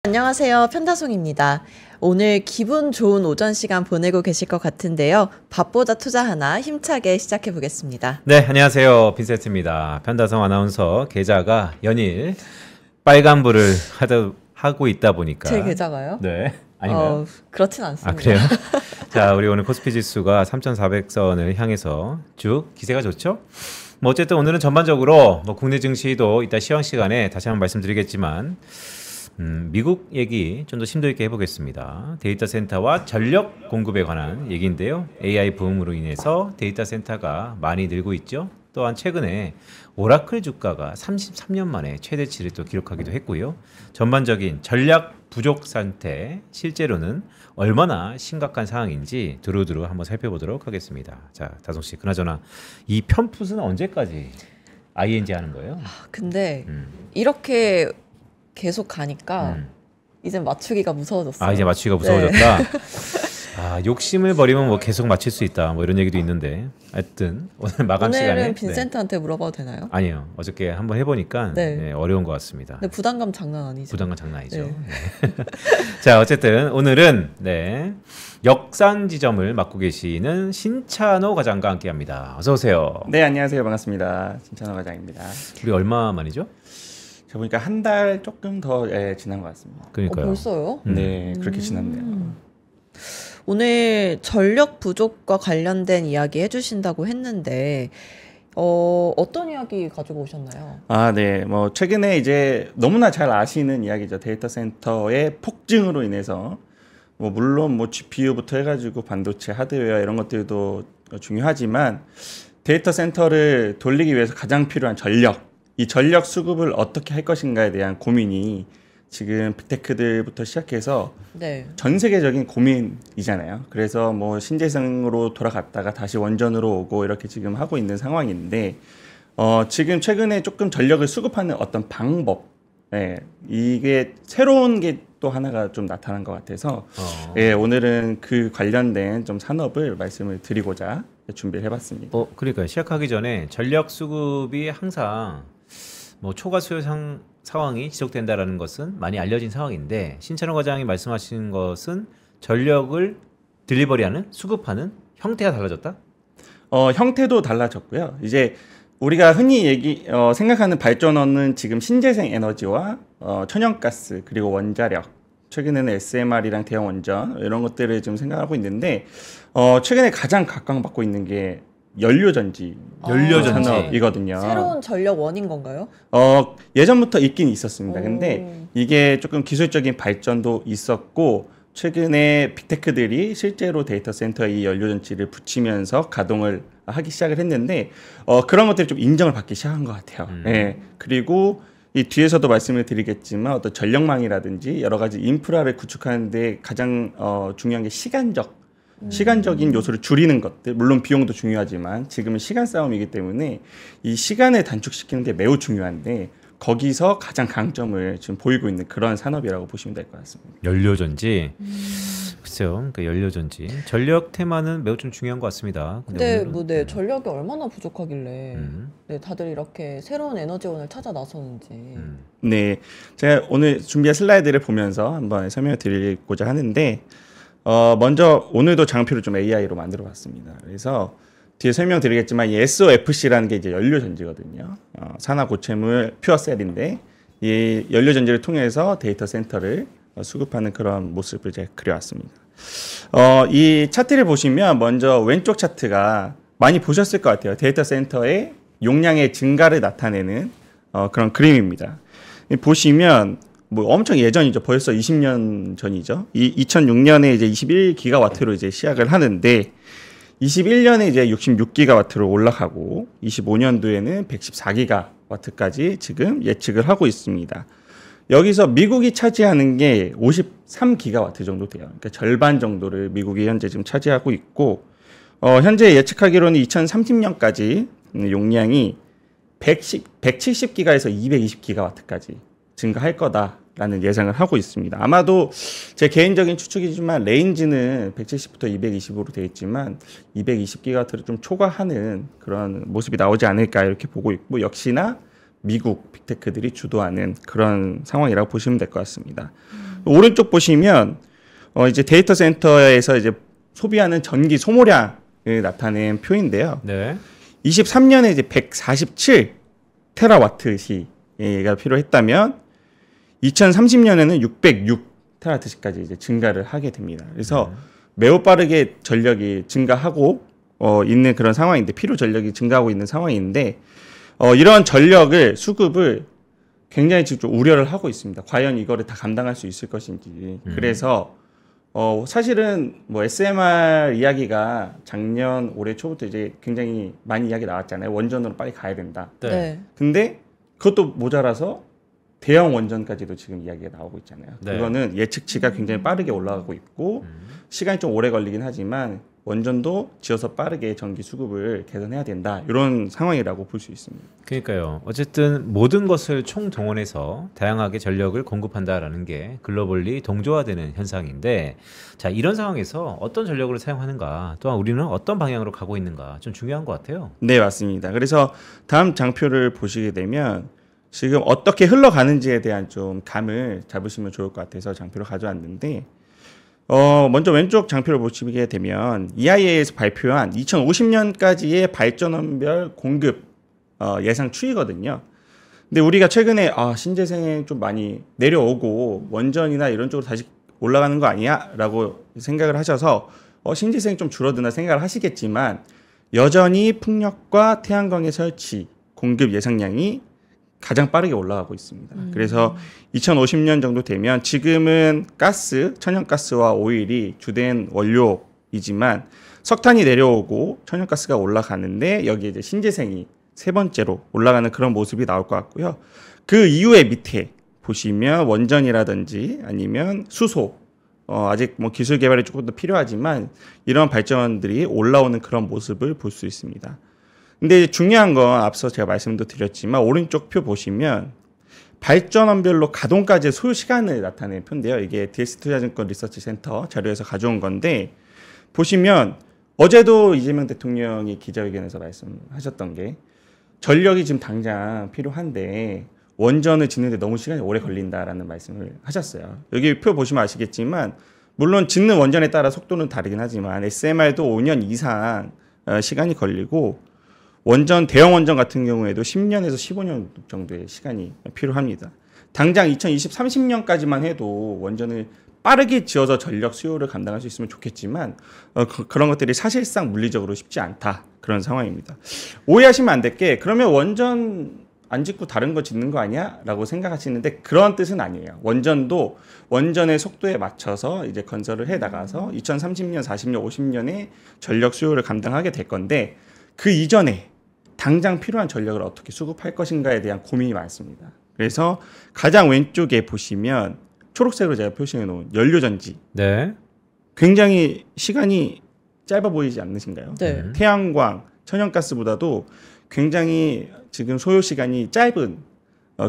안녕하세요. 편다송입니다. 오늘 기분 좋은 오전 시간 보내고 계실 것 같은데요. 밥보다 투자 하나 힘차게 시작해 보겠습니다. 네, 안녕하세요. 빈센트입니다. 편다성 아나운서 계좌가 연일 빨간불을 하고 있다 보니까 제 계좌가요? 네, 아닌가요? 그렇진 않습니다. 아, 그래요? 자, 우리 오늘 코스피 지수가 3,400선을 향해서 쭉 기세가 좋죠? 뭐 어쨌든 오늘은 전반적으로 뭐 국내 증시도 이따 시황 시간에 다시 한번 말씀드리겠지만 미국 얘기 좀 더 심도 있게 해보겠습니다. 데이터 센터와 전력 공급에 관한 얘기인데요. AI 붐으로 인해서 데이터 센터가 많이 늘고 있죠. 또한 최근에 오라클 주가가 33년 만에 최대치를 또 기록하기도 했고요. 전반적인 전략 부족 상태, 실제로는 얼마나 심각한 상황인지 두루두루 한번 살펴보도록 하겠습니다. 자, 다송 씨, 그나저나 이 편풋은 언제까지 ING 하는 거예요? 근데 이렇게 계속 가니까 이제 맞추기가 무서워졌어요. 아, 이제 맞추기가 무서워졌다. 아, 욕심을 버리면 뭐 계속 맞출 수 있다. 뭐 이런 얘기도 있는데. 하여튼 오늘 마감 시간에 오늘은 빈센트한테 물어봐도 되나요? 아니요. 어저께 한번 해보니까 네. 어려운 것 같습니다. 근데 부담감 장난 아니죠. 부담감 장난 아니죠. 네. 네. 자, 어쨌든 오늘은 역상 지점을 맡고 계시는 신찬호 과장과 함께합니다. 어서 오세요. 네, 안녕하세요. 반갑습니다. 신찬호 과장입니다. 우리 얼마 만이죠? 저 보니까 한 달 조금 더 지난 것 같습니다. 그러니까요. 벌써요? 네, 그렇게 지났네요. 오늘 전력 부족과 관련된 이야기 해주신다고 했는데 어떤 이야기 가지고 오셨나요? 아, 네. 뭐 최근에 이제 너무나 잘 아시는 이야기죠. 데이터 센터의 폭증으로 인해서 뭐 물론 뭐 GPU부터 해가지고 반도체, 하드웨어 이런 것들도 중요하지만 데이터 센터를 돌리기 위해서 가장 필요한 전력, 이 전력 수급을 어떻게 할 것인가에 대한 고민이 지금 빅테크들부터 시작해서 네. 전 세계적인 고민이잖아요. 그래서 뭐 신재생으로 돌아갔다가 다시 원전으로 오고 이렇게 지금 하고 있는 상황인데 지금 최근에 조금 전력을 수급하는 어떤 방법, 이게 새로운 게 또 하나가 좀 나타난 것 같아서 오늘은 그 관련된 좀 산업을 말씀을 드리고자 준비를 해봤습니다. 그러니까 시작하기 전에 전력 수급이 항상 뭐 초과 수요 상황이 지속된다라는 것은 많이 알려진 상황인데 신찬호 과장이 말씀하신 것은 전력을 딜리버리하는 수급하는 형태가 달라졌다? 형태도 달라졌고요. 이제 우리가 흔히 생각하는 발전원은 지금 신재생 에너지와 천연가스 그리고 원자력, 최근에는 SMR이랑 대형 원전 이런 것들을 좀 생각하고 있는데 최근에 가장 각광받고 있는 게 연료전지 산업이거든요. 새로운 전력원인 건가요? 예전부터 있긴 있었습니다. 근데 이게 조금 기술적인 발전도 있었고 최근에 빅테크들이 실제로 데이터 센터에 이 연료전지를 붙이면서 가동을 하기 시작을 했는데 그런 것들이 좀 인정을 받기 시작한 것 같아요. 그리고 이 뒤에서도 말씀을 드리겠지만 어떤 전력망이라든지 여러 가지 인프라를 구축하는데 가장 중요한 게 시간적인 요소를 줄이는 것들, 물론 비용도 중요하지만 지금은 시간 싸움이기 때문에 이 시간을 단축시키는 게 매우 중요한데 거기서 가장 강점을 지금 보이고 있는 그런 산업이라고 보시면 될 것 같습니다. 연료전지. 글쎄요. 그러니까 연료전지. 전력 테마는 매우 좀 중요한 것 같습니다. 근데 전력이 얼마나 부족하길래 다들 이렇게 새로운 에너지원을 찾아 나서는지. 네, 제가 오늘 준비한 슬라이드를 보면서 한번 설명을 드리고자 하는데 먼저 오늘도 장표를 좀 AI로 만들어 봤습니다. 그래서 뒤에 설명드리겠지만 이 SOFC라는 게 이제 연료전지거든요. 산화 고체물 퓨어셀인데 이 연료전지를 통해서 데이터 센터를 수급하는 그런 모습을 제가 그려왔습니다. 이 차트를 보시면 먼저 왼쪽 차트가 많이 보셨을 것 같아요. 데이터 센터의 용량의 증가를 나타내는 그런 그림입니다. 보시면 뭐 엄청 예전이죠. 벌써 20년 전이죠. 2006년에 이제 21기가와트로 이제 시작을 하는데 21년에 이제 66기가와트로 올라가고 25년도에는 114기가와트까지 지금 예측을 하고 있습니다. 여기서 미국이 차지하는 게 53기가와트 정도 돼요. 그러니까 절반 정도를 미국이 현재 지금 차지하고 있고 현재 예측하기로는 2030년까지 용량이 170기가에서 220기가와트까지 증가할 거다라는 예상을 하고 있습니다. 아마도 제 개인적인 추측이지만 레인지는 170부터 220으로 되어 있지만 220기가와트를 좀 초과하는 그런 모습이 나오지 않을까 이렇게 보고 있고 역시나 미국 빅테크들이 주도하는 그런 상황이라고 보시면 될 것 같습니다. 오른쪽 보시면 이제 데이터 센터에서 이제 소비하는 전기 소모량을 나타낸 표인데요. 네. 23년에 이제 147 테라와트 시가 필요했다면 2030년에는 606 테라와트 시까지 이제 증가를 하게 됩니다. 그래서 매우 빠르게 전력이 증가하고 있는 그런 상황인데 필요 전력이 증가하고 있는 상황인데 이런 전력을 수급을 굉장히 지금 좀 우려를 하고 있습니다. 과연 이거를 다 감당할 수 있을 것인지. 그래서 사실은 뭐 SMR 이야기가 작년 올해 초부터 이제 굉장히 많이 이야기 나왔잖아요. 원전으로 빨리 가야 된다. 네. 근데 그것도 모자라서 대형 원전까지도 지금 이야기가 나오고 있잖아요. 네. 그거는 예측치가 굉장히 빠르게 올라가고 있고 시간이 좀 오래 걸리긴 하지만 원전도 지어서 빠르게 전기 수급을 개선해야 된다. 이런 상황이라고 볼 수 있습니다. 그러니까요. 어쨌든 모든 것을 총동원해서 다양하게 전력을 공급한다라는 게 글로벌리 동조화되는 현상인데 자, 이런 상황에서 어떤 전력을 사용하는가 또한 우리는 어떤 방향으로 가고 있는가 좀 중요한 것 같아요. 네, 맞습니다. 그래서 다음 장표를 보시게 되면 지금 어떻게 흘러가는지에 대한 좀 감을 잡으시면 좋을 것 같아서 장표를 가져왔는데 먼저 왼쪽 장표를 보시게 되면 EIA에서 발표한 2050년까지의 발전원별 공급 예상 추이거든요. 근데 우리가 최근에 신재생 좀 많이 내려오고 원전이나 이런 쪽으로 다시 올라가는 거 아니야? 라고 생각을 하셔서 신재생 좀 줄어드나 생각을 하시겠지만 여전히 풍력과 태양광의 설치 공급 예상량이 가장 빠르게 올라가고 있습니다. 그래서 2050년 정도 되면 지금은 가스, 천연가스와 오일이 주된 원료이지만 석탄이 내려오고 천연가스가 올라가는데 여기에 이제 신재생이 세 번째로 올라가는 그런 모습이 나올 것 같고요. 그 이후에 밑에 보시면 원전이라든지 아니면 수소, 아직 뭐 기술 개발이 조금 더 필요하지만 이런 발전들이 올라오는 그런 모습을 볼 수 있습니다. 근데 중요한 건 앞서 제가 말씀도 드렸지만 오른쪽 표 보시면 발전원별로 가동까지의 소요 시간을 나타내는 표인데요. 이게 DS투자증권 리서치 센터 자료에서 가져온 건데 보시면 어제도 이재명 대통령이 기자회견에서 말씀하셨던 게 전력이 지금 당장 필요한데 원전을 짓는데 너무 시간이 오래 걸린다라는 말씀을 하셨어요. 여기 표 보시면 아시겠지만 물론 짓는 원전에 따라 속도는 다르긴 하지만 SMR도 5년 이상 시간이 걸리고 대형 원전 같은 경우에도 10년에서 15년 정도의 시간이 필요합니다. 당장 30년까지만 해도 원전을 빠르게 지어서 전력 수요를 감당할 수 있으면 좋겠지만 그런 것들이 사실상 물리적으로 쉽지 않다. 그런 상황입니다. 오해하시면 안 될 게 그러면 원전 안 짓고 다른 거 짓는 거 아니야? 라고 생각하시는데 그런 뜻은 아니에요. 원전도 원전의 속도에 맞춰서 이제 건설을 해 나가서 2030년, 40년, 50년에 전력 수요를 감당하게 될 건데 그 이전에 당장 필요한 전력을 어떻게 수급할 것인가에 대한 고민이 많습니다. 그래서 가장 왼쪽에 보시면 초록색으로 제가 표시해 놓은 연료전지. 네. 굉장히 시간이 짧아 보이지 않으신가요? 네. 태양광, 천연가스보다도 굉장히 지금 소요 시간이 짧은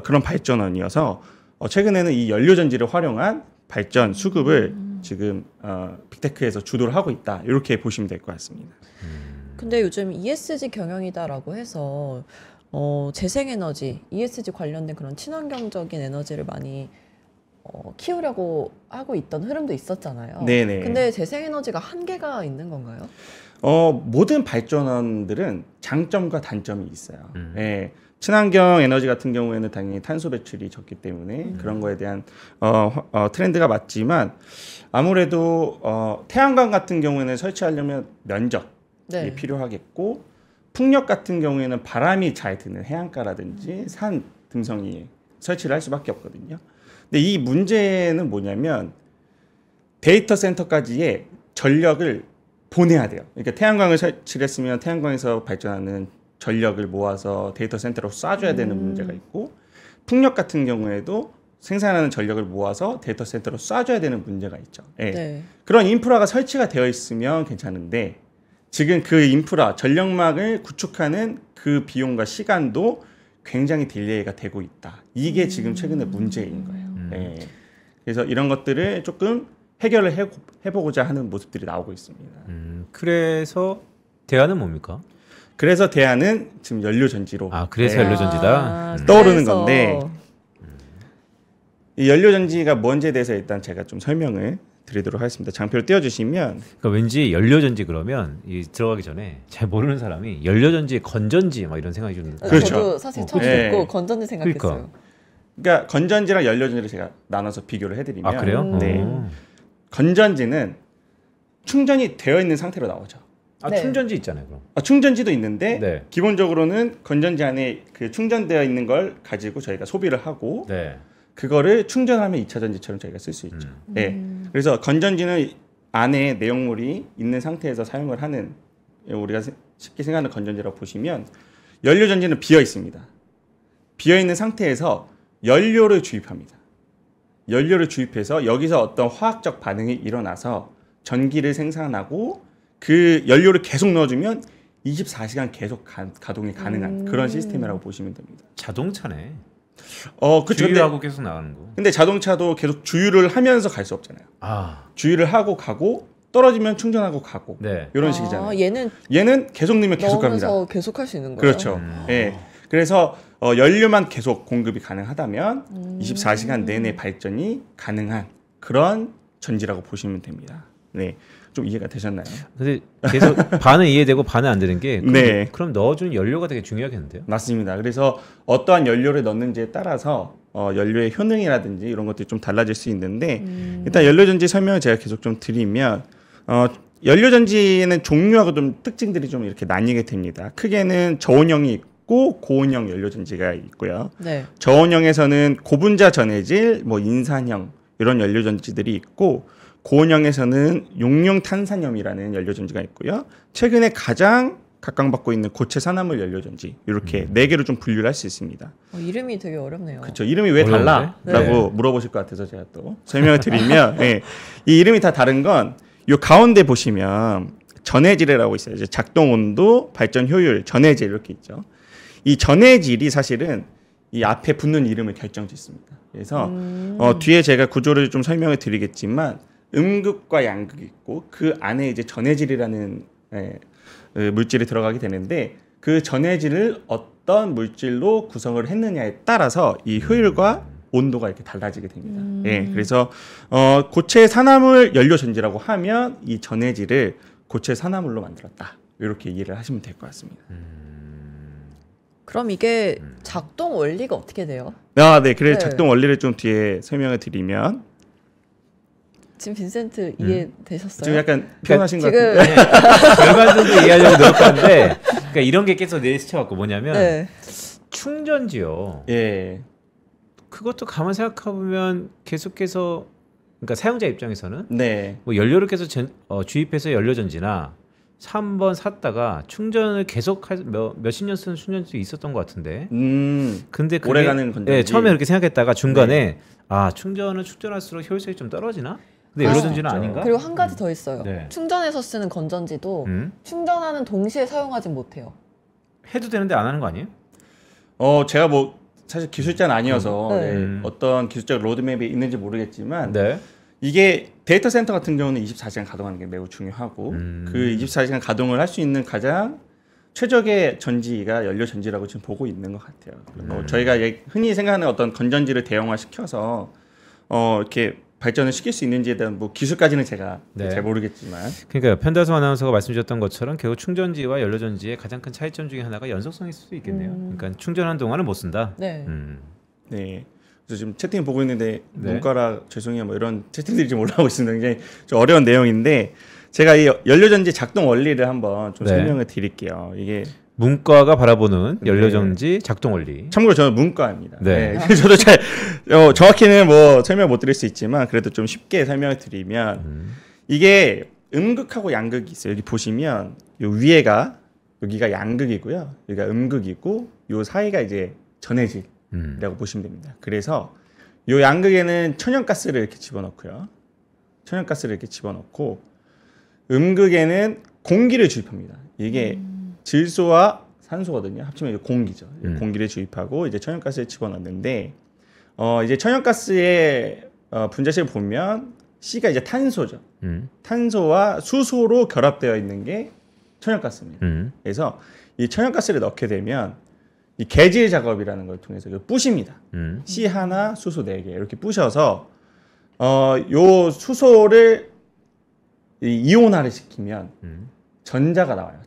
그런 발전원이어서 최근에는 이 연료전지를 활용한 발전 수급을 지금 빅테크에서 주도를 하고 있다. 이렇게 보시면 될 것 같습니다. 근데 요즘 ESG 경영이다라고 해서 재생에너지, ESG 관련된 그런 친환경적인 에너지를 많이 키우려고 하고 있던 흐름도 있었잖아요. 네네. 근데 재생에너지가 한계가 있는 건가요? 모든 발전원들은 장점과 단점이 있어요. 예. 친환경 에너지 같은 경우에는 당연히 탄소 배출이 적기 때문에 그런 거에 대한 트렌드가 맞지만 아무래도 태양광 같은 경우에는 설치하려면 면적이 네. 필요하겠고 풍력 같은 경우에는 바람이 잘 드는 해안가라든지 산 등성이에 설치를 할 수밖에 없거든요. 근데 이 문제는 뭐냐면 데이터 센터까지의 전력을 보내야 돼요. 그러니까 태양광을 설치를 했으면 태양광에서 발전하는 전력을 모아서 데이터 센터로 쏴줘야 되는 문제가 있고 풍력 같은 경우에도 생산하는 전력을 모아서 데이터 센터로 쏴줘야 되는 문제가 있죠. 예. 네. 그런 인프라가 설치가 되어 있으면 괜찮은데 지금 그 인프라, 전력망을 구축하는 그 비용과 시간도 굉장히 딜레이가 되고 있다. 이게 지금 최근의 문제인 거예요. 예. 그래서 이런 것들을 조금 해결을 해보고자 하는 모습들이 나오고 있습니다. 그래서 대안은 뭡니까? 그래서 대안은 지금 연료전지로 그래서 연료전지다. 떠오르는 그래서 건데 이 연료전지가 뭔지에 대해서 일단 제가 좀 설명을 드리도록 하겠습니다. 장표를 띄워주시면 그러니까 왠지 연료전지 그러면 이 들어가기 전에 잘 모르는 사람이 연료전지, 건전지 막 이런 생각이 좀. 그렇죠. 저도 사실 처음 네. 듣고 건전지 생각했어요. 그러니까 건전지랑 연료전지를 제가 나눠서 비교를 해드리면 아 그래요? 네. 건전지는 충전이 되어 있는 상태로 나오죠. 아 네. 충전지 있잖아요, 그럼. 충전지도 있는데 네. 기본적으로는 건전지 안에 그 충전되어 있는 걸 가지고 저희가 소비를 하고 네. 그거를 충전하면 2차 전지처럼 저희가 쓸 수 있죠. 네. 그래서 건전지는 안에 내용물이 있는 상태에서 사용을 하는 우리가 쉽게 생각하는 건전지라고 보시면 연료전지는 비어 있습니다. 비어 있는 상태에서 연료를 주입합니다. 연료를 주입해서 여기서 어떤 화학적 반응이 일어나서 전기를 생산하고 그 연료를 계속 넣어주면 24시간 계속 가동이 가능한 그런 시스템이라고 보시면 됩니다. 자동차네. 그렇죠. 주유하고 계속 나가는 거. 근데 자동차도 계속 주유를 하면서 갈 수 없잖아요. 아, 주유를 하고 가고 떨어지면 충전하고 가고 네. 이런 식이잖아요. 얘는 계속 넣으면 계속 갑니다. 넣으면서 계속 할 수 있는 거예요. 그렇죠. 예. 그래서 연료만 계속 공급이 가능하다면 24시간 내내 발전이 가능한 그런 전지라고 보시면 됩니다. 네, 좀 이해가 되셨나요? 근데 계속 반은 이해되고 반은 안 되는 게 그럼, 네. 그럼 넣어주는 연료가 되게 중요하겠는데요? 맞습니다. 그래서 어떠한 연료를 넣는지에 따라서 연료의 효능이라든지 이런 것들이 좀 달라질 수 있는데 일단 연료전지 설명을 제가 계속 좀 드리면 연료전지에는 종류하고 좀 특징들이 좀 이렇게 나뉘게 됩니다. 크게는 저온형이 있고 고온형 연료전지가 있고요. 네. 저온형에서는 고분자 전해질, 뭐 인산형 이런 연료전지들이 있고 고온형에서는 용융탄산염이라는 연료전지가 있고요. 최근에 가장 각광받고 있는 고체 산화물 연료전지 이렇게 네 개로 좀 분류를 할 수 있습니다. 이름이 되게 어렵네요. 그렇죠. 이름이 왜 어려운데? 달라?라고 물어보실 것 같아서 제가 또 설명을 드리면 네. 이 이름이 다 다른 건 이 가운데 보시면 전해질이라고 있어요. 이제 작동 온도, 발전 효율, 전해질 이렇게 있죠. 이 전해질이 사실은 이 앞에 붙는 이름을 결정짓습니다. 그래서 뒤에 제가 구조를 좀 설명을 드리겠지만 음극과 양극이 있고 그 안에 이제 전해질이라는 물질이 들어가게 되는데 그 전해질을 어떤 물질로 구성을 했느냐에 따라서 이 효율과 온도가 이렇게 달라지게 됩니다. 예, 그래서 고체 산화물 연료전지라고 하면 이 전해질을 고체 산화물로 만들었다. 이렇게 이해를 하시면 될 것 같습니다. 그럼 이게 작동 원리가 어떻게 돼요? 네. 그래서 네. 작동 원리를 좀 뒤에 설명을 드리면 지금 빈센트 이해되셨어요? 지금 약간 피곤하신 것 지금 같은데. 절반 정도 이해하려고 노력하는데 그러니까 이런 게 계속 내 스쳐갖고 뭐냐면 네. 충전지요. 예. 그것도 가만 생각해보면 계속해서 그러니까 사용자 입장에서는 네. 뭐 연료를 계속 주입해서 연료전지나 3번 샀다가 충전을 계속 몇십 년 쓰는 충전지도 있었던 것 같은데 근데 그게 오래가는 건전지. 네, 처음에 그렇게 생각했다가 중간에 충전은 충전할수록 효율성이 좀 떨어지나? 근데 연료전지는 진짜. 아닌가? 그리고 한 가지 더 있어요. 네. 충전해서 쓰는 건전지도 음? 충전하는 동시에 사용하진 못해요. 해도 되는데 안 하는 거 아니에요? 제가 뭐 사실 기술자는 아니어서 네. 어떤 기술적 로드맵이 있는지 모르겠지만 네. 이게 데이터 센터 같은 경우는 24시간 가동하는 게 매우 중요하고 그 24시간 가동을 할 수 있는 가장 최적의 전지가 연료 전지라고 지금 보고 있는 것 같아요. 뭐 저희가 흔히 생각하는 어떤 건전지를 대형화 시켜서 이렇게 발전을 시킬 수 있는지에 대한 뭐 기술까지는 제가 네. 잘 모르겠지만 그러니까 편다솜 아나운서가 말씀주셨던 것처럼 결국 충전지와 연료전지의 가장 큰 차이점 중에 하나가 연속성일 수도 있겠네요. 그러니까 충전하는 동안은 못 쓴다. 네. 네. 그래서 지금 채팅 보고 있는데 네. 문과라 죄송해요 뭐 이런 채팅들이 좀 올라오고 있습니다. 굉장히 좀 어려운 내용인데 제가 이 연료전지 작동 원리를 한번 좀 네. 설명을 드릴게요. 이게 문과가 바라보는 연료전지 작동 원리. 참고로 저는 문과입니다. 네. 네. 저도 잘 정확히는 뭐 설명 못 드릴 수 있지만 그래도 좀 쉽게 설명을 드리면 이게 음극하고 양극이 있어요. 여기 보시면 요 위에가 여기가 양극이고요. 여기가 음극이고 요 사이가 이제 전해질이라고 보시면 됩니다. 그래서 요 양극에는 천연가스를 이렇게 집어넣고요. 천연가스를 이렇게 집어넣고 음극에는 공기를 주입합니다. 이게 질소와 산소거든요. 합치면 이제 공기죠. 공기를 주입하고 이제 천연가스를 집어넣는데 이제 천연가스의 분자식을 보면 C가 이제 탄소죠. 탄소와 수소로 결합되어 있는 게 천연가스입니다. 그래서 이 천연가스를 넣게 되면 이 개질 작업이라는 걸 통해서 이걸 부십니다. 씨 하나, 수소 4개 이렇게 부셔서 요 수소를 이온화를 시키면 전자가 나와요.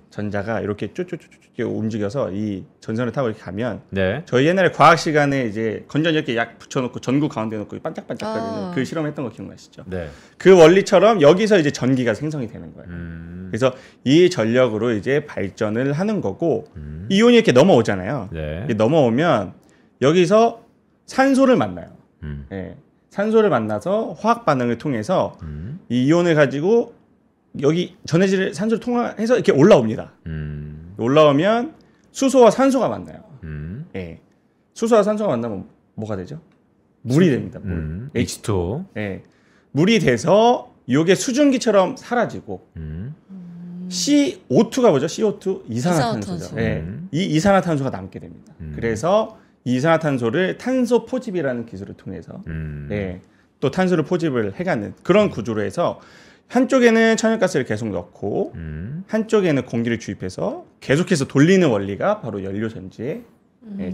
전자가 이렇게 쭉쭉쭉쭉 움직여서 이 전선을 타고 이렇게 가면 네. 저희 옛날에 과학 시간에 이제 건전지 이렇게 약 붙여놓고 전구 가운데 놓고 반짝반짝거리는 그 실험했던 거 기억나시죠? 네. 그 원리처럼 여기서 이제 전기가 생성이 되는 거예요. 그래서 이 전력으로 이제 발전을 하는 거고 이온이 이렇게 넘어오잖아요. 네. 이렇게 넘어오면 여기서 산소를 만나요. 네. 산소를 만나서 화학 반응을 통해서 이 이온을 가지고 여기 전해질을 산소를 통해서 이렇게 올라옵니다. 올라오면 수소와 산소가 만나요. 예. 수소와 산소가 만나면 뭐가 되죠? 물이 됩니다. 물. H2O. 예. 물이 돼서 이게 수증기처럼 사라지고 CO2가 뭐죠? CO2 이산화탄소죠. 이산화탄소. 예. 이 이산화탄소가 남게 됩니다. 그래서 이 이산화탄소를 탄소 포집이라는 기술을 통해서 예. 또 탄소를 포집을 해가는 그런 구조로 해서 한쪽에는 천연가스를 계속 넣고 한쪽에는 공기를 주입해서 계속해서 돌리는 원리가 바로 연료전지의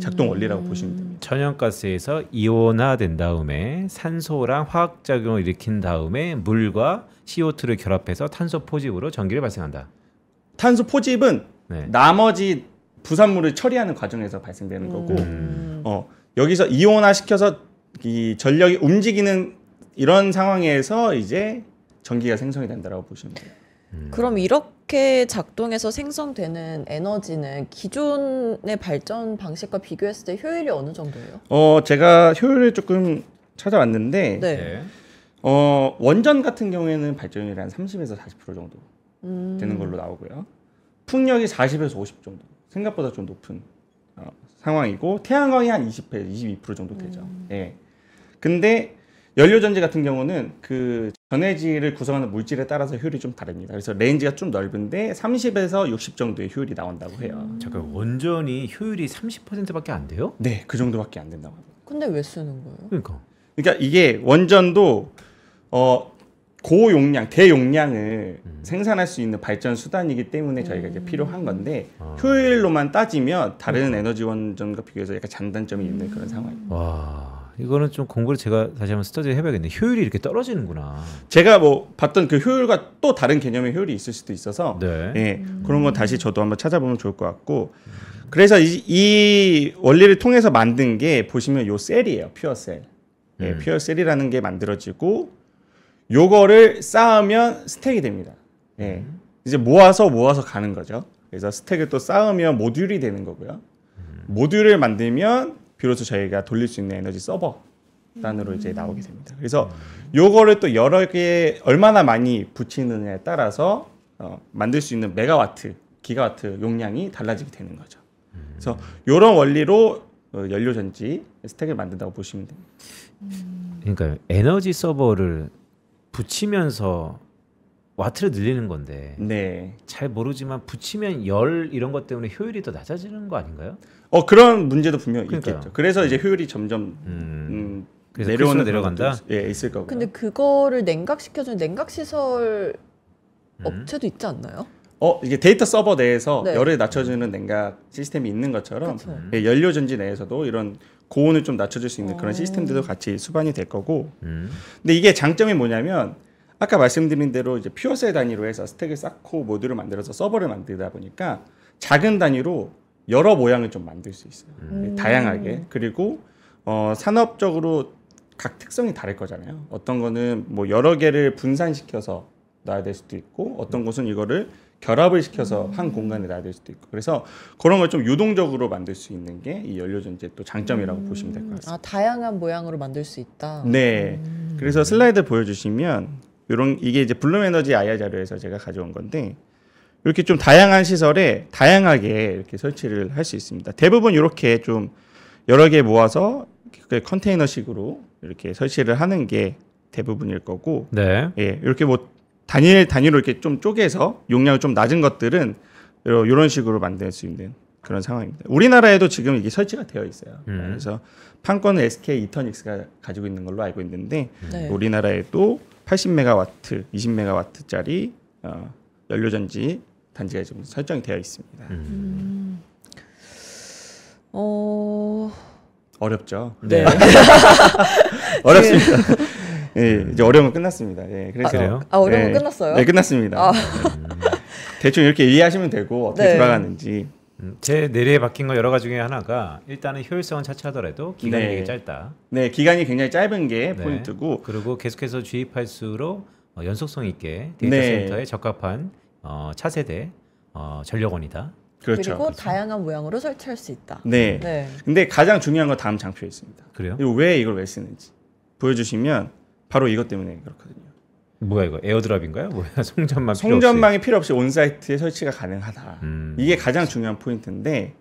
작동 원리라고 보시면 됩니다. 천연가스에서 이온화된 다음에 산소랑 화학작용을 일으킨 다음에 물과 CO2를 결합해서 탄소 포집으로 전기를 발생한다. 탄소 포집은 네. 나머지 부산물을 처리하는 과정에서 발생되는 거고 여기서 이온화 시켜서 이 전력이 움직이는 이런 상황에서 이제 전기가 생성이 된다고 보시면 돼요. 그럼 이렇게 작동해서 생성되는 에너지는 기존의 발전 방식과 비교했을 때 효율이 어느 정도예요? 제가 효율을 조금 찾아왔는데 네. 네. 원전 같은 경우에는 발전율이 한 30에서 40% 정도 되는 걸로 나오고요. 풍력이 40에서 50 정도. 생각보다 좀 높은 상황이고 태양광이 한 20% 정도 되죠. 예. 근데 연료전지 같은 경우는 그 전해질을 구성하는 물질에 따라서 효율이 좀 다릅니다. 그래서 레인지가 좀 넓은데 30에서 60 정도의 효율이 나온다고 해요. 잠깐 원전이 효율이 30%밖에 안 돼요? 네, 그 정도밖에 안 된다고 합니다. 근데 왜 쓰는 거예요? 그러니까 이게 원전도 고용량, 대용량을 생산할 수 있는 발전 수단이기 때문에 저희가 이제 필요한 건데 효율로만 따지면 다른 에너지 원전과 비교해서 약간 장단점이 있는 그런 상황입니다. 와 이거는 좀 공부를 제가 다시 한번 스터디 해봐야겠네. 효율이 이렇게 떨어지는구나. 제가 뭐 봤던 그 효율과 또 다른 개념의 효율이 있을 수도 있어서 네. 예, 그런 건 다시 저도 한번 찾아보면 좋을 것 같고 그래서 이 원리를 통해서 만든 게 보시면 요 셀이에요. 퓨어 셀. 예, 퓨어 셀이라는 게 만들어지고 요거를 쌓으면 스택이 됩니다. 예. 이제 모아서 가는 거죠. 그래서 스택을 또 쌓으면 모듈이 되는 거고요. 모듈을 만들면 비로소 저희가 돌릴 수 있는 에너지 서버 단으로 이제 나오게 됩니다. 그래서 요거를 또 여러 개 얼마나 많이 붙이느냐에 따라서 만들 수 있는 메가와트, 기가와트 용량이 달라지게 되는 거죠. 그래서 요런 원리로 연료전지 스택을 만든다고 보시면 됩니다. 그러니까 에너지 서버를 붙이면서 와트를 늘리는 건데 네. 잘 모르지만 붙이면 열 이런 것 때문에 효율이 더 낮아지는 거 아닌가요? 그런 문제도 분명 그러니까요. 있겠죠. 그래서 이제 효율이 점점 그래서 내려오는 내려간다. 예, 있을 거고요. 근데 그거를 냉각시켜주는 냉각시설 업체도 있지 않나요? 이게 데이터 서버 내에서 네. 열을 낮춰주는 냉각 시스템이 있는 것처럼 그쵸. 예, 연료전지 내에서도 이런 고온을 좀 낮춰줄 수 있는 그런 시스템들도 같이 수반이 될 거고. 근데 이게 장점이 뭐냐면 아까 말씀드린 대로 이제 퓨어셀 단위로 해서 스택을 쌓고 모듈을 만들어서 서버를 만들다 보니까 작은 단위로 여러 모양을 좀 만들 수 있어요. 다양하게. 그리고 산업적으로 각 특성이 다를 거잖아요. 어떤 거는 뭐 여러 개를 분산시켜서 놔야 될 수도 있고 어떤 곳은 이거를 결합을 시켜서 한 공간에 놔야 될 수도 있고 그래서 그런 걸 좀 유동적으로 만들 수 있는 게 이 연료전지의 또 장점이라고 보시면 될 것 같습니다. 다양한 모양으로 만들 수 있다. 네. 그래서 슬라이드 보여주시면 이게 이제 블룸에너지 IR 자료에서 제가 가져온 건데 이렇게 좀 다양한 시설에 다양하게 이렇게 설치를 할 수 있습니다. 대부분 이렇게 좀 여러 개 모아서 컨테이너식으로 이렇게 설치를 하는 게 대부분일 거고, 네. 예, 이렇게 뭐 단위로 이렇게 좀 쪼개서 용량이 좀 낮은 것들은 이런 식으로 만들 수 있는 그런 상황입니다. 우리나라에도 지금 이게 설치가 되어 있어요. 그래서 판권은 SK 이터닉스가 가지고 있는 걸로 알고 있는데 네. 우리나라에도 80메가와트, 20메가와트짜리 연료전지 단지가 지금 설정이 되어 있습니다. 어렵죠. 네. 어렵습니다. 예, 이제 어려운 건 끝났습니다. 예, 그래서 그래요? 어려운 건 예, 끝났어요? 네, 끝났습니다. 대충 이렇게 이해하시면 되고 어떻게 네. 돌아가는지. 제 뇌리에 박힌 거 여러 가지 중에 하나가 일단은 효율성은 차치하더라도 기간이 네. 되게 짧다. 네, 기간이 굉장히 짧은 게 네. 포인트고. 그리고 계속해서 주입할수록 연속성 있게 데이터 네. 센터에 적합한 차세대 전력원이다. 그렇죠. 그리고 다양한 모양으로 설치할 수 있다. 네. 네. 근데 가장 중요한 건 다음 장표에 있습니다. 그래요? 이거 이걸 왜 쓰는지 보여주시면 바로 이것 때문에 그렇거든요. 뭐야 이거 에어드랍인가요? 뭐야 송전만 필요 없이. 송전망이 필요 없이 온사이트에 설치가 가능하다. 이게 가장 중요한 포인트인데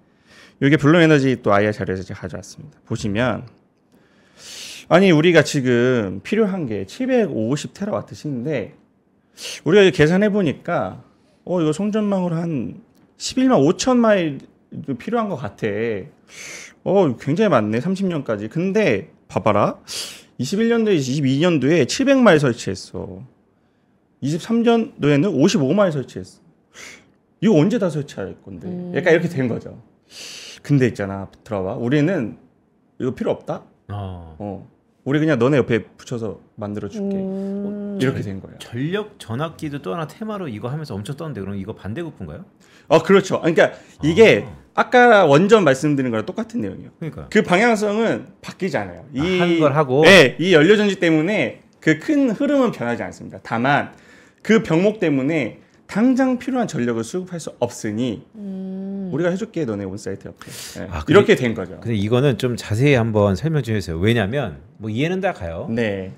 이게 블룸에너지 또 IR 자료에서 제가 가져왔습니다. 보시면 아니 우리가 지금 필요한 게 750테라와트시인데 우리가 이거 계산해 보니까 이거 송전망으로 한 11만 5천 마일 필요한 것 같아. 굉장히 많네. 30년까지. 근데 봐봐라. 21년도에 22년도에 700마일 설치했어. 23년도에는 55마일 설치했어. 이거 언제 다 설치할 건데? 약간 이렇게 된 거죠. 근데 있잖아. 들어봐. 우리는 이거 필요 없다. 우리 그냥 너네 옆에 붙여서 만들어 줄게. 이렇게 된 거예요. 전력 전압기도 또 하나 테마로 이거 하면서 엄청 떴는데 그럼 이거 반대급부인가요? 그렇죠. 그러니까 이게 아까 원전 말씀드린 거랑 똑같은 내용이에요. 그러니까 그 방향성은 바뀌지 않아요. 한 걸 하고 네, 이 연료전지 때문에 그 큰 흐름은 변하지 않습니다. 다만 그 병목 때문에 당장 필요한 전력을 수급할 수 없으니 우리가 해줄게 너네 온사이트 옆에. 네. 이렇게 된 거죠. 근데 이거는 좀 자세히 한번 설명 좀 해주세요. 왜냐하면 뭐 이해는 다 가요. 네.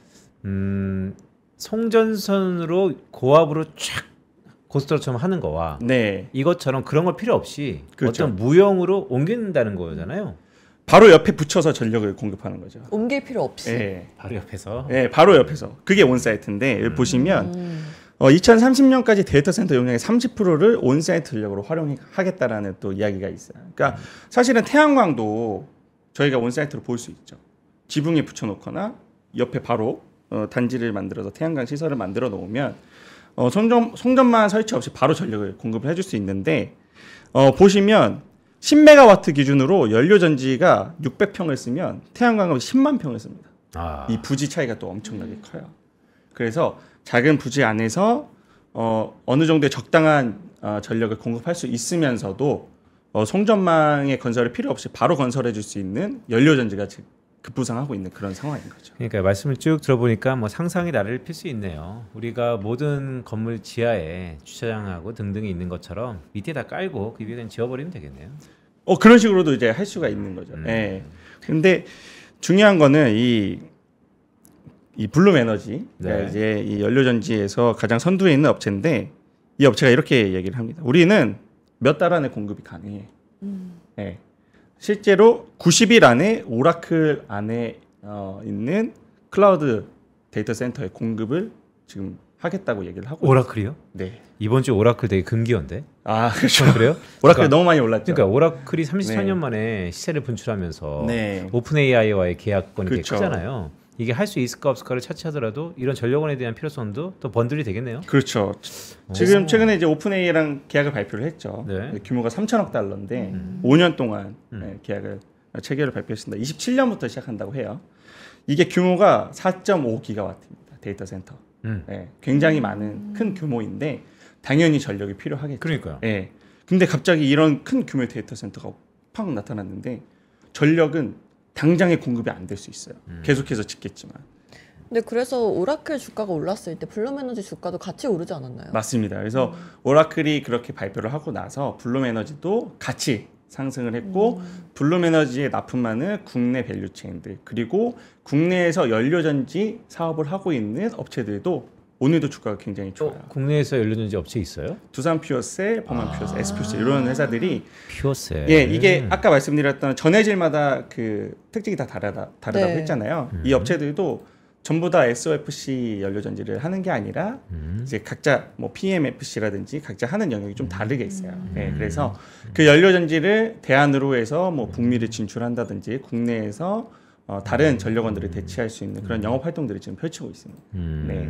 송전선으로 고압으로 쫙 고스톱처럼 하는 거와 네. 이것처럼 그런 걸 필요 없이 그렇죠. 어떤 무형으로 옮긴다는 거잖아요. 바로 옆에 붙여서 전력을 공급하는 거죠. 옮길 필요 없이. 네. 바로 옆에서. 네, 바로 옆에서. 그게 온사이트인데 여기 보시면 2030년까지 데이터 센터 용량의 30%를 온사이트 전력으로 활용하겠다라는 또 이야기가 있어요. 그러니까 사실은 태양광도 저희가 온사이트로 볼 수 있죠. 지붕에 붙여놓거나 옆에 바로 단지를 만들어서 태양광 시설을 만들어 놓으면 송전망 설치 없이 바로 전력을 공급을 해줄 수 있는데 보시면 10메가와트 기준으로 연료전지가 600평을 쓰면 태양광은 10만 평을 씁니다. 이 부지 차이가 또 엄청나게 커요. 그래서 작은 부지 안에서 어느 정도의 적당한 전력을 공급할 수 있으면서도 송전망의 건설이 필요 없이 바로 건설해 줄 수 있는 연료전지가 급부상하고 있는 그런 상황인 거죠. 그러니까 말씀을 쭉 들어보니까 뭐 상상이 나래를 필 수 있네요. 우리가 모든 건물 지하에 주차장하고 등등이 있는 것처럼 밑에 다 깔고 그 위에 그냥 지어버리면 되겠네요. 그런 식으로도 이제 할 수가 있는 거죠. 예. 근데 중요한 거는 이 블룸에너지 네. 이제 이 연료전지에서 가장 선두에 있는 업체인데 이 업체가 이렇게 얘기를 합니다. 우리는 몇 달 안에 공급이 가능해. 예. 실제로 90일 안에 오라클 안에 있는 클라우드 데이터 센터의 공급을 지금 하겠다고 얘기를 하고 오라클이요? 네. 이번 주 오라클 되게 금기어인데. 그렇죠. 그래요? 오라클이 너무 많이 올랐죠. 그러니까 오라클이 34년 만에 시세를 분출하면서 네. 오픈 AI와의 계약권이 되게 그렇죠. 크잖아요. 이게 할 수 있을까 없을까를 차치하더라도 이런 전력원에 대한 필요성도 또 번들이 되겠네요. 그렇죠. 지금 최근에 이제 오픈 AI랑 계약을 발표를 했죠. 네. 규모가 3천억 달러인데 5년 동안 계약을 체결을 발표했습니다. 27년부터 시작한다고 해요. 이게 규모가 4.5기가와트입니다. 데이터 센터. 굉장히 많은 큰 규모인데 당연히 전력이 필요하겠죠. 그러니까요. 근데 갑자기 이런 큰 규모의 데이터 센터가 팍 나타났는데 전력은 당장에 공급이 안 될 수 있어요. 계속해서 짓겠지만. 근데 그래서 오라클 주가가 올랐을 때 블룸에너지 주가도 같이 오르지 않았나요? 맞습니다. 그래서 오라클이 그렇게 발표를 하고 나서 블룸에너지도 같이 상승을 했고 블룸에너지에 납품하는 국내 밸류체인들 그리고 국내에서 연료전지 사업을 하고 있는 업체들도 오늘도 주가가 굉장히 좋아요. 국내에서 연료전지 업체 있어요? 두산 퓨어셀, 범한 퓨어셀, 에스퓨어셀 이런 회사들이 퓨어셀. 이게 아까 말씀드렸던 전해질마다 그 특징이 다 다르다고 네. 했잖아요. 이 업체들도 전부 다 SOFC 연료전지를 하는 게 아니라 이제 각자 뭐 PMFC라든지 각자 하는 영역이 좀 다르게 있어요. 그래서 그 연료전지를 대안으로 해서 뭐 북미를 진출한다든지 국내에서 다른 전력원들을 대체할 수 있는 그런 영업 활동들을 지금 펼치고 있습니다. 네.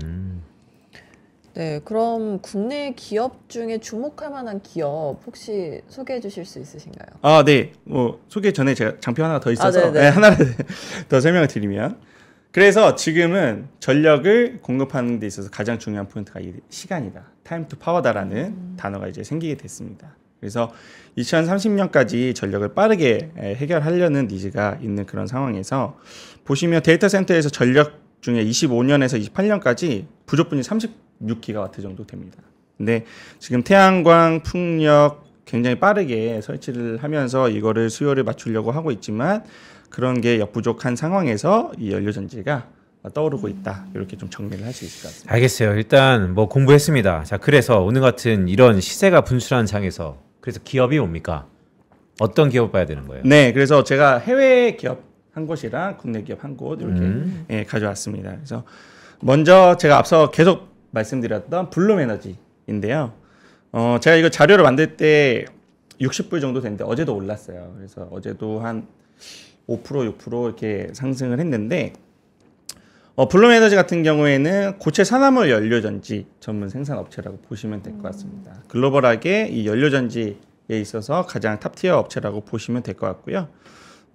네, 그럼 국내 기업 중에 주목할 만한 기업 혹시 소개해 주실 수 있으신가요? 아, 네. 뭐 소개 전에 제가 장표 하나 더 있어서 네네. 하나를 더 설명을 드리면 그래서 지금은 전력을 공급하는 데 있어서 가장 중요한 포인트가 이 시간이다. time to power다라는 단어가 이제 생기게 됐습니다. 그래서 2030년까지 전력을 빠르게 해결하려는 니즈가 있는 그런 상황에서 보시면 데이터 센터에서 전력 중에 25년에서 28년까지 부족분이 36기가와트 정도 됩니다. 근데 지금 태양광, 풍력 굉장히 빠르게 설치를 하면서 이거를 수요를 맞추려고 하고 있지만 그런 게 역부족한 상황에서 이 연료전지가 떠오르고 있다. 이렇게 좀 정리를 할 수 있을 것 같습니다. 알겠어요. 일단 뭐 공부했습니다. 자, 그래서 오늘 같은 이런 시세가 분출한 장에서 그래서 기업이 뭡니까? 어떤 기업을 봐야 되는 거예요? 네, 그래서 제가 해외 기업 한 곳이랑 국내 기업 한 곳 이렇게 예, 가져왔습니다. 그래서 먼저 제가 앞서 계속 말씀드렸던 블룸에너지인데요. 제가 이거 자료를 만들 때 60불 정도 됐는데 어제도 올랐어요. 그래서 어제도 한 5%, 6% 이렇게 상승을 했는데 블룸에너지 같은 경우에는 고체 산화물 연료전지 전문 생산 업체라고 보시면 될 것 같습니다. 글로벌하게 이 연료전지에 있어서 가장 탑티어 업체라고 보시면 될 것 같고요.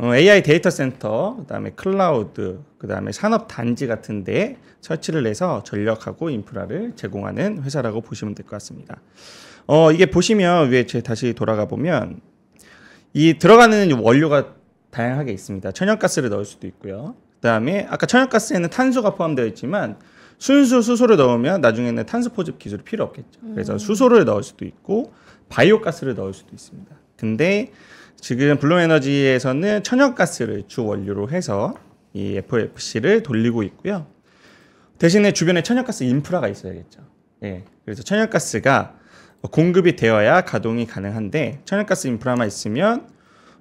AI 데이터 센터, 그다음에 클라우드, 그다음에 산업 단지 같은 데 설치를 해서 전력하고 인프라를 제공하는 회사라고 보시면 될 것 같습니다. 이게 보시면 위에 다시 돌아가 보면 이 들어가는 원료가 다양하게 있습니다. 천연가스를 넣을 수도 있고요. 그다음에 아까 천연가스에는 탄소가 포함되어 있지만 순수 수소를 넣으면 나중에는 탄소 포집 기술이 필요 없겠죠. 그래서 수소를 넣을 수도 있고 바이오가스를 넣을 수도 있습니다. 근데 지금 블룸에너지에서는 천연가스를 주 원료로 해서 이 FFC를 돌리고 있고요. 대신에 주변에 천연가스 인프라가 있어야겠죠. 예, 그래서 천연가스가 공급이 되어야 가동이 가능한데 천연가스 인프라만 있으면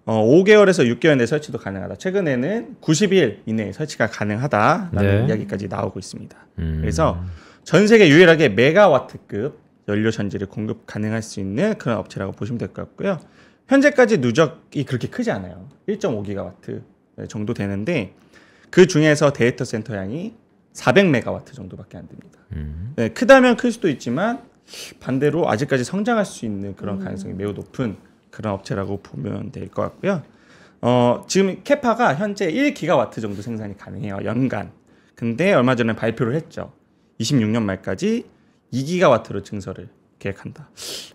5개월에서 6개월 내 설치도 가능하다. 최근에는 90일 이내에 설치가 가능하다라는 이야기까지 나오고 있습니다. 그래서 전 세계 유일하게 메가와트급 연료 전지를 공급 가능할 수 있는 그런 업체라고 보시면 될 것 같고요. 현재까지 누적이 그렇게 크지 않아요. 1.5기가와트 정도 되는데 그 중에서 데이터 센터 양이 400메가와트 정도밖에 안 됩니다. 네, 크다면 클 수도 있지만 반대로 아직까지 성장할 수 있는 그런 가능성이 매우 높은 그런 업체라고 보면 될 것 같고요. 지금 캐파가 현재 1기가와트 정도 생산이 가능해요. 연간. 근데 얼마 전에 발표를 했죠. 26년 말까지 2기가와트로 증설을 계획한다.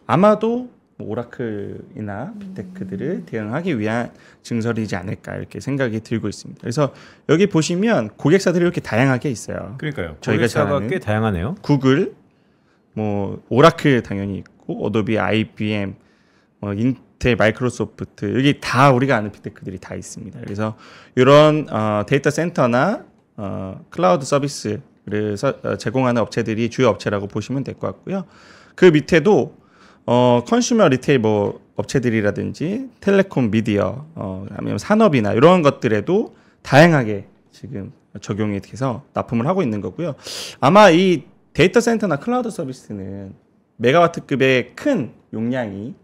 아마도 오라클이나 빅테크들을 대응하기 위한 증설이지 않을까 이렇게 생각이 들고 있습니다. 그래서 여기 보시면 고객사들이 이렇게 다양하게 있어요. 그러니까요. 저희가 잘 고객사가 아는 꽤 다양하네요. 구글, 뭐 오라클 당연히 있고 어도비, IBM, 인텔, 마이크로소프트 여기 다 우리가 아는 빅테크들이 다 있습니다. 그래서 이런 데이터 센터나 클라우드 서비스를 제공하는 업체들이 주요 업체라고 보시면 될 것 같고요. 그 밑에도 컨슈머 리테일 뭐 업체들이라든지 텔레콤, 미디어, 아니면 산업이나 이런 것들에도 다양하게 지금 적용이 돼서 납품을 하고 있는 거고요. 아마 이 데이터 센터나 클라우드 서비스는 메가와트급의 큰 용량이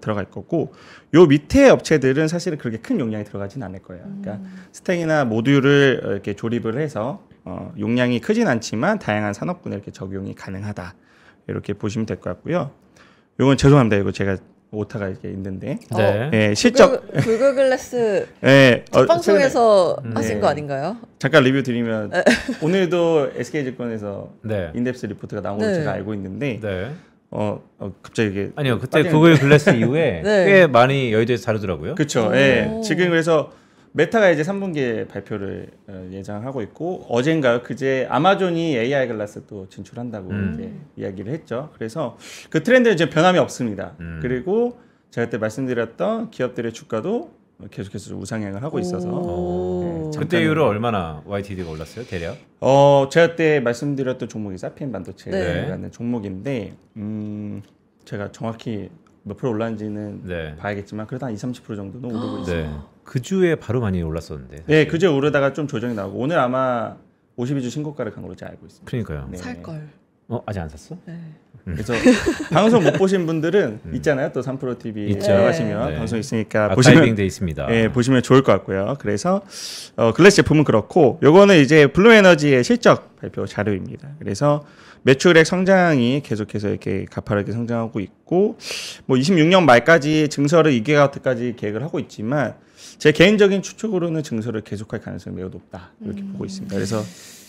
들어갈 거고 요 밑에 업체들은 사실은 그렇게 큰 용량이 들어가진 않을 거예요. 그러니까 스택이나 모듈을 이렇게 조립을 해서 용량이 크진 않지만 다양한 산업군에 이렇게 적용이 가능하다. 이렇게 보시면 될 것 같고요. 이건 죄송합니다. 이거 제가 오타가 이렇게 있는데 네. 실적 구글 글래스 네, 방송에서 하신 네. 거 아닌가요? 잠깐 리뷰 드리면 오늘도 SK증권에서 네. 인덱스 리포트가 나온 걸 네. 제가 알고 있는데 네. 갑자기 이게 아니요. 그때 빠지는데. 구글 글래스 이후에 네. 꽤 많이 여의도에서 다루더라고요. 그렇죠. 예. 지금 그래서 메타가 이제 3분기에 발표를 예상하고 있고 어젠가요? 그제 아마존이 AR 글라스 또 진출한다고 이제 이야기를 했죠. 그래서 그 트렌드는 이제 변함이 없습니다. 그리고 제가 그때 말씀드렸던 기업들의 주가도 계속해서 우상향을 하고 있어서 잠깐- 그때 이후로 얼마나 YTD가 올랐어요? 대략? 제가 그때 말씀드렸던 종목이 사피엔 반도체라는 네. 종목인데 제가 정확히 몇 프로 올랐는지는 네. 봐야겠지만 그래도 한 20-30% 정도는 오르고 있어요. 네. 그 주에 바로 많이 올랐었는데. 네, 그제 오르다가 좀 조정이 나오고 오늘 아마 52주 신고가를 간 걸로 제가 알고 있습니다. 그러니까요. 네. 살 걸. 아직 안 샀어? 네. 그래서 방송 못 보신 분들은 있잖아요. 또 3프로 TV 있죠. 들어가시면 네. 방송 있으니까 아카이빙 돼 있습니다. 보시면 좋을 것 같고요. 그래서 글래스 제품은 그렇고 요거는 이제 블룸에너지의 실적 발표 자료입니다. 그래서 매출액 성장이 계속해서 이렇게 가파르게 성장하고 있고 뭐 26년 말까지 증설을 2기가와트까지 계획을 하고 있지만 제 개인적인 추측으로는 증설을 계속할 가능성이 매우 높다 이렇게 보고 있습니다. 그래서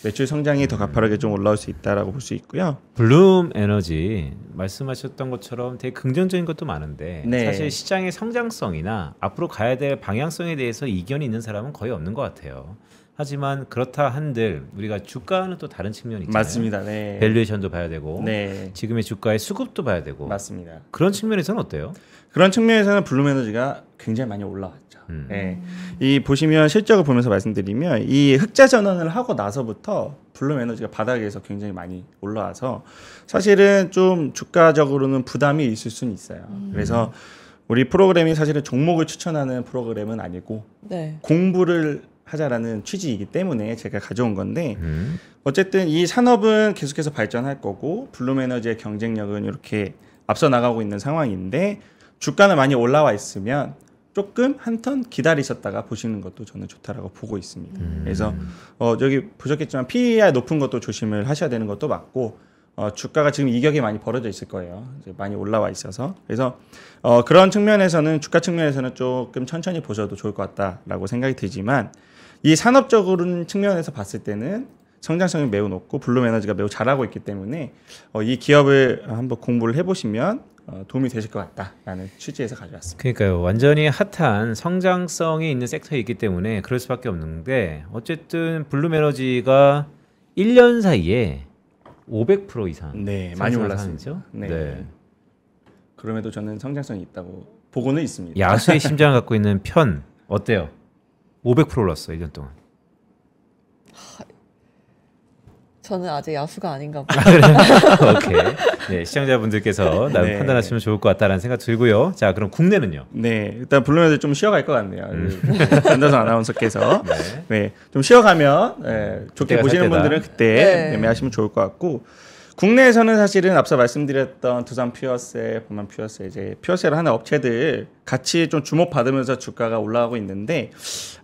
매출 성장이 더 가파르게 좀 올라올 수 있다라고 볼 수 있고요. 블룸 에너지 말씀하셨던 것처럼 되게 긍정적인 것도 많은데 네. 사실 시장의 성장성이나 앞으로 가야 될 방향성에 대해서 이견이 있는 사람은 거의 없는 것 같아요. 하지만 그렇다 한들 우리가 주가는 또 다른 측면이 있잖아요. 맞습니다. 네. 밸류에이션도 봐야 되고 네. 지금의 주가의 수급도 봐야 되고 맞습니다. 그런 측면에서는 어때요? 그런 측면에서는 블룸 에너지가 굉장히 많이 올라왔죠. 네. 이 보시면 실적을 보면서 말씀드리면 이 흑자 전환을 하고 나서부터 블룸 에너지가 바닥에서 굉장히 많이 올라와서 사실은 좀 주가적으로는 부담이 있을 수는 있어요. 그래서 우리 프로그램이 사실은 종목을 추천하는 프로그램은 아니고 네. 공부를 하자라는 취지이기 때문에 제가 가져온 건데 어쨌든 이 산업은 계속해서 발전할 거고 블룸 에너지의 경쟁력은 이렇게 앞서 나가고 있는 상황인데 주가는 많이 올라와 있으면 조금 한 턴 기다리셨다가 보시는 것도 저는 좋다라고 보고 있습니다. 그래서 여기 보셨겠지만 PER 높은 것도 조심을 하셔야 되는 것도 맞고 주가가 지금 이격이 많이 벌어져 있을 거예요. 이제 많이 올라와 있어서 그래서 그런 측면에서는 주가 측면에서는 조금 천천히 보셔도 좋을 것 같다라고 생각이 들지만 이 산업적으로는 측면에서 봤을 때는 성장성이 매우 높고 블룸 에너지가 매우 잘하고 있기 때문에 이 기업을 한번 공부를 해보시면 도움이 되실 것 같다라는 취지에서 가져왔습니다. 그러니까요. 완전히 핫한 성장성이 있는 섹터에 있기 때문에 그럴 수밖에 없는데 어쨌든 블룸 에너지가 1년 사이에 500% 이상 네, 많이 상승한 올랐습니다. 상황이죠? 네. 그럼에도 저는 성장성이 있다고 보고는 있습니다. 야수의 심장을 갖고 있는 편 어때요? 500% 올랐어 1년 동안. 저는 아직 야수가 아닌가 봐요. 오케이. 네, 시청자분들께서 나름 네. 판단하시면 좋을 것 같다라는 생각 들고요. 자, 그럼 국내는요? 네, 일단 블룸 에너지 좀 쉬어갈 것 같네요. 전다성 아나운서께서 네. 네, 좀 쉬어가면 좋게 그때가 보시는 살 때다. 분들은 그때 네. 매매하시면 좋을 것 같고 국내에서는 사실은 앞서 말씀드렸던 두산 퓨어셀, 범한 퓨어셀, 이제 퓨어셀을 하는 업체들 같이 좀 주목받으면서 주가가 올라가고 있는데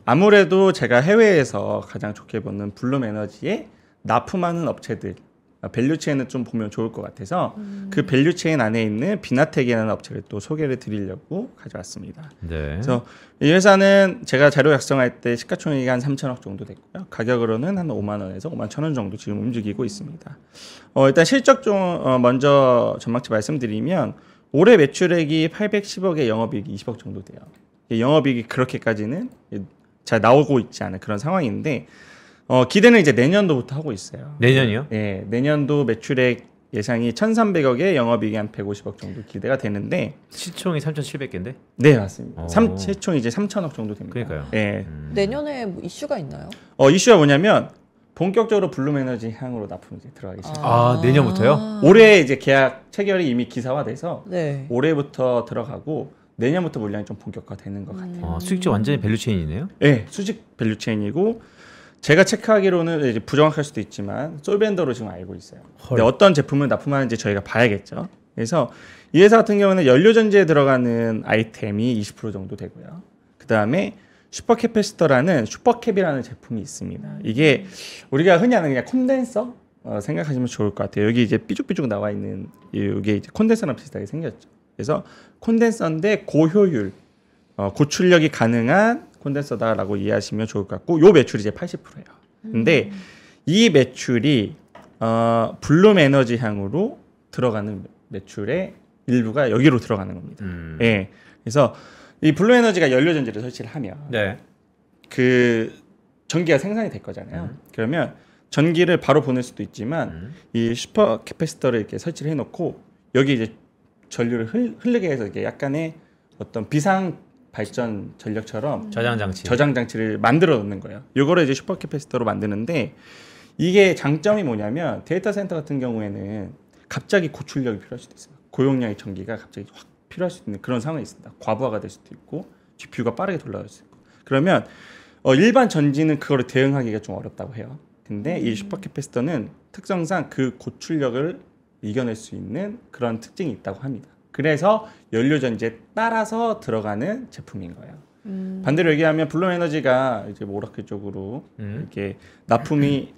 아무래도 제가 해외에서 가장 좋게 보는 블룸 에너지에 납품하는 업체들 밸류체인을 좀 보면 좋을 것 같아서 그 밸류체인 안에 있는 비나텍이라는 업체를 또 소개를 드리려고 가져왔습니다. 네. 그래서 이 회사는 제가 자료 작성할 때 시가총액이 한 3천억 정도 됐고요. 가격으로는 한 5만 원에서 5만 1천 원 정도 지금 움직이고 있습니다. 일단 실적 좀 먼저 전망치 말씀드리면 올해 매출액이 810억에 영업이익이 20억 정도 돼요. 영업이익이 그렇게까지는 잘 나오고 있지 않은 그런 상황인데 기대는 이제 내년도부터 하고 있어요. 내년이요? 네, 내년도 매출액 예상이 1,300억에 영업이익이 한 150억 정도 기대가 되는데 시총이 3,700개인데? 네, 맞습니다. 오. 최총 이제 3천억 정도 됩니다. 그러니까요. 네. 내년에 뭐 이슈가 있나요? 이슈가 뭐냐면 본격적으로 블룸 에너지 향으로 납품이 이제 들어가기 시작. 아, 내년부터요? 올해 이제 계약 체결이 이미 기사화돼서 네. 올해부터 들어가고 내년부터 물량이 좀 본격화되는 것 같아요. 수익적 완전히 밸류체인이네요? 네, 수직 밸류체인이고 제가 체크하기로는 이제 부정확할 수도 있지만 솔벤더로 지금 알고 있어요. 근데 어떤 제품을 납품하는지 저희가 봐야겠죠. 그래서 이 회사 같은 경우는 연료 전지에 들어가는 아이템이 20% 정도 되고요. 그 다음에 슈퍼캐패시터라는 슈퍼캡이라는 제품이 있습니다. 이게 우리가 흔히 아는 그냥 콘덴서 생각하시면 좋을 것 같아요. 여기 이제 삐죽삐죽 나와 있는 이게 이제 콘덴서랑 비슷하게 생겼죠. 그래서 콘덴서인데 고효율, 고출력이 가능한 콘덴서다라고 이해하시면 좋을 것 같고 요 매출이 이제 80%예요. 근데 이 매출이 블룸 에너지 향으로 들어가는 매출의 일부가 여기로 들어가는 겁니다. 예. 그래서 이 블룸 에너지가 연료 전지를 설치를 하면 네. 그 전기가 생산이 될 거잖아요. 그러면 전기를 바로 보낼 수도 있지만 이 슈퍼 캐패시터를 이렇게 설치를 해놓고 여기 이제 전류를 흐르게 해서 이게 약간의 어떤 비상 발전 전력처럼 저장 장치. 저장 장치를 만들어 놓는 거예요. 요거를 이제 슈퍼 캐패시터로 만드는데 이게 장점이 뭐냐면 데이터 센터 같은 경우에는 갑자기 고출력이 필요할 수도 있어요. 고용량의 전기가 갑자기 확 필요할 수 있는 그런 상황이 있습니다. 과부하가 될 수도 있고 GPU가 빠르게 돌아갈 수 있고 그러면 일반 전지는 그거를 대응하기가 좀 어렵다고 해요. 근데 이 슈퍼 캐패시터는 특성상 그 고출력을 이겨낼 수 있는 그런 특징이 있다고 합니다. 그래서 연료 전지에 따라서 들어가는 제품인 거예요. 반대로 얘기하면 블룸 에너지가 이제 오라클 쪽으로 이렇게 납품이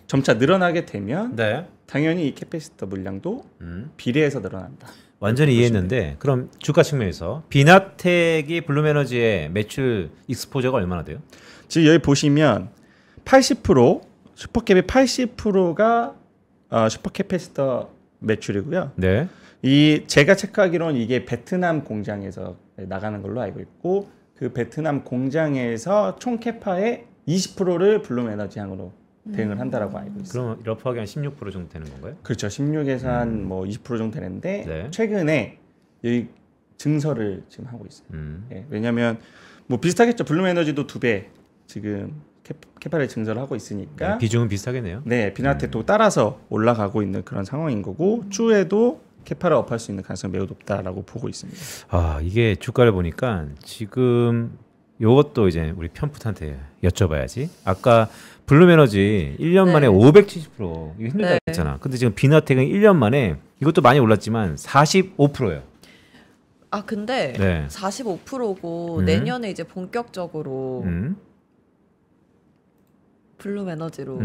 점차 늘어나게 되면 네. 당연히 이 캐패시터 물량도 음. 비례해서 늘어난다. 완전히 이해했는데 그럼 주가 측면에서 비나텍이 블룸에너지의 매출 익스포저가 얼마나 돼요? 지금 여기 보시면 80% 슈퍼캡의 80%가 슈퍼캐패시터 매출이고요. 네. 이 제가 체크하기로는 이게 베트남 공장에서 나가는 걸로 알고 있고 그 베트남 공장에서 총 캐파의 20%를 블룸에너지 향으로 대응을 한다라고 알고 있습니다. 그럼 러프하게 한 16% 정도 되는 건가요? 그렇죠. 16에서 한 뭐 20% 정도 되는데 네. 최근에 여기 증설을 지금 하고 있어요. 예, 왜냐하면 뭐 비슷하겠죠. 블룸에너지도 2배 지금 캐파를 증설을 하고 있으니까 네, 비중은 비슷하겠네요. 네, 비나텍도 따라서 올라가고 있는 그런 상황인 거고 추후에도 캐파를 업할 수 있는 가능성이 매우 높다라고 보고 있습니다. 아, 이게 주가를 보니까 지금 요것도 이제 우리 편풋한테 여쭤봐야지. 아까 블룸에너지 1년 만에 570% 이거 힘들다 했잖아. 근데 지금 비나텍은 1년 만에 이것도 많이 올랐지만 45%예요. 아 근데 네. 45%고 내년에 이제 본격적으로 블룸에너지로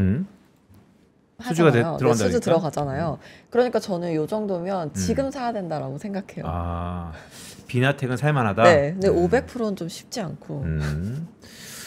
수주가 하잖아요. 들어간다니까? 수주 들어가잖아요. 그러니까 저는 요 정도면 지금 사야 된다라고 생각해요. 아, 비나텍은 살만하다. 네, 근데 500%는 좀 쉽지 않고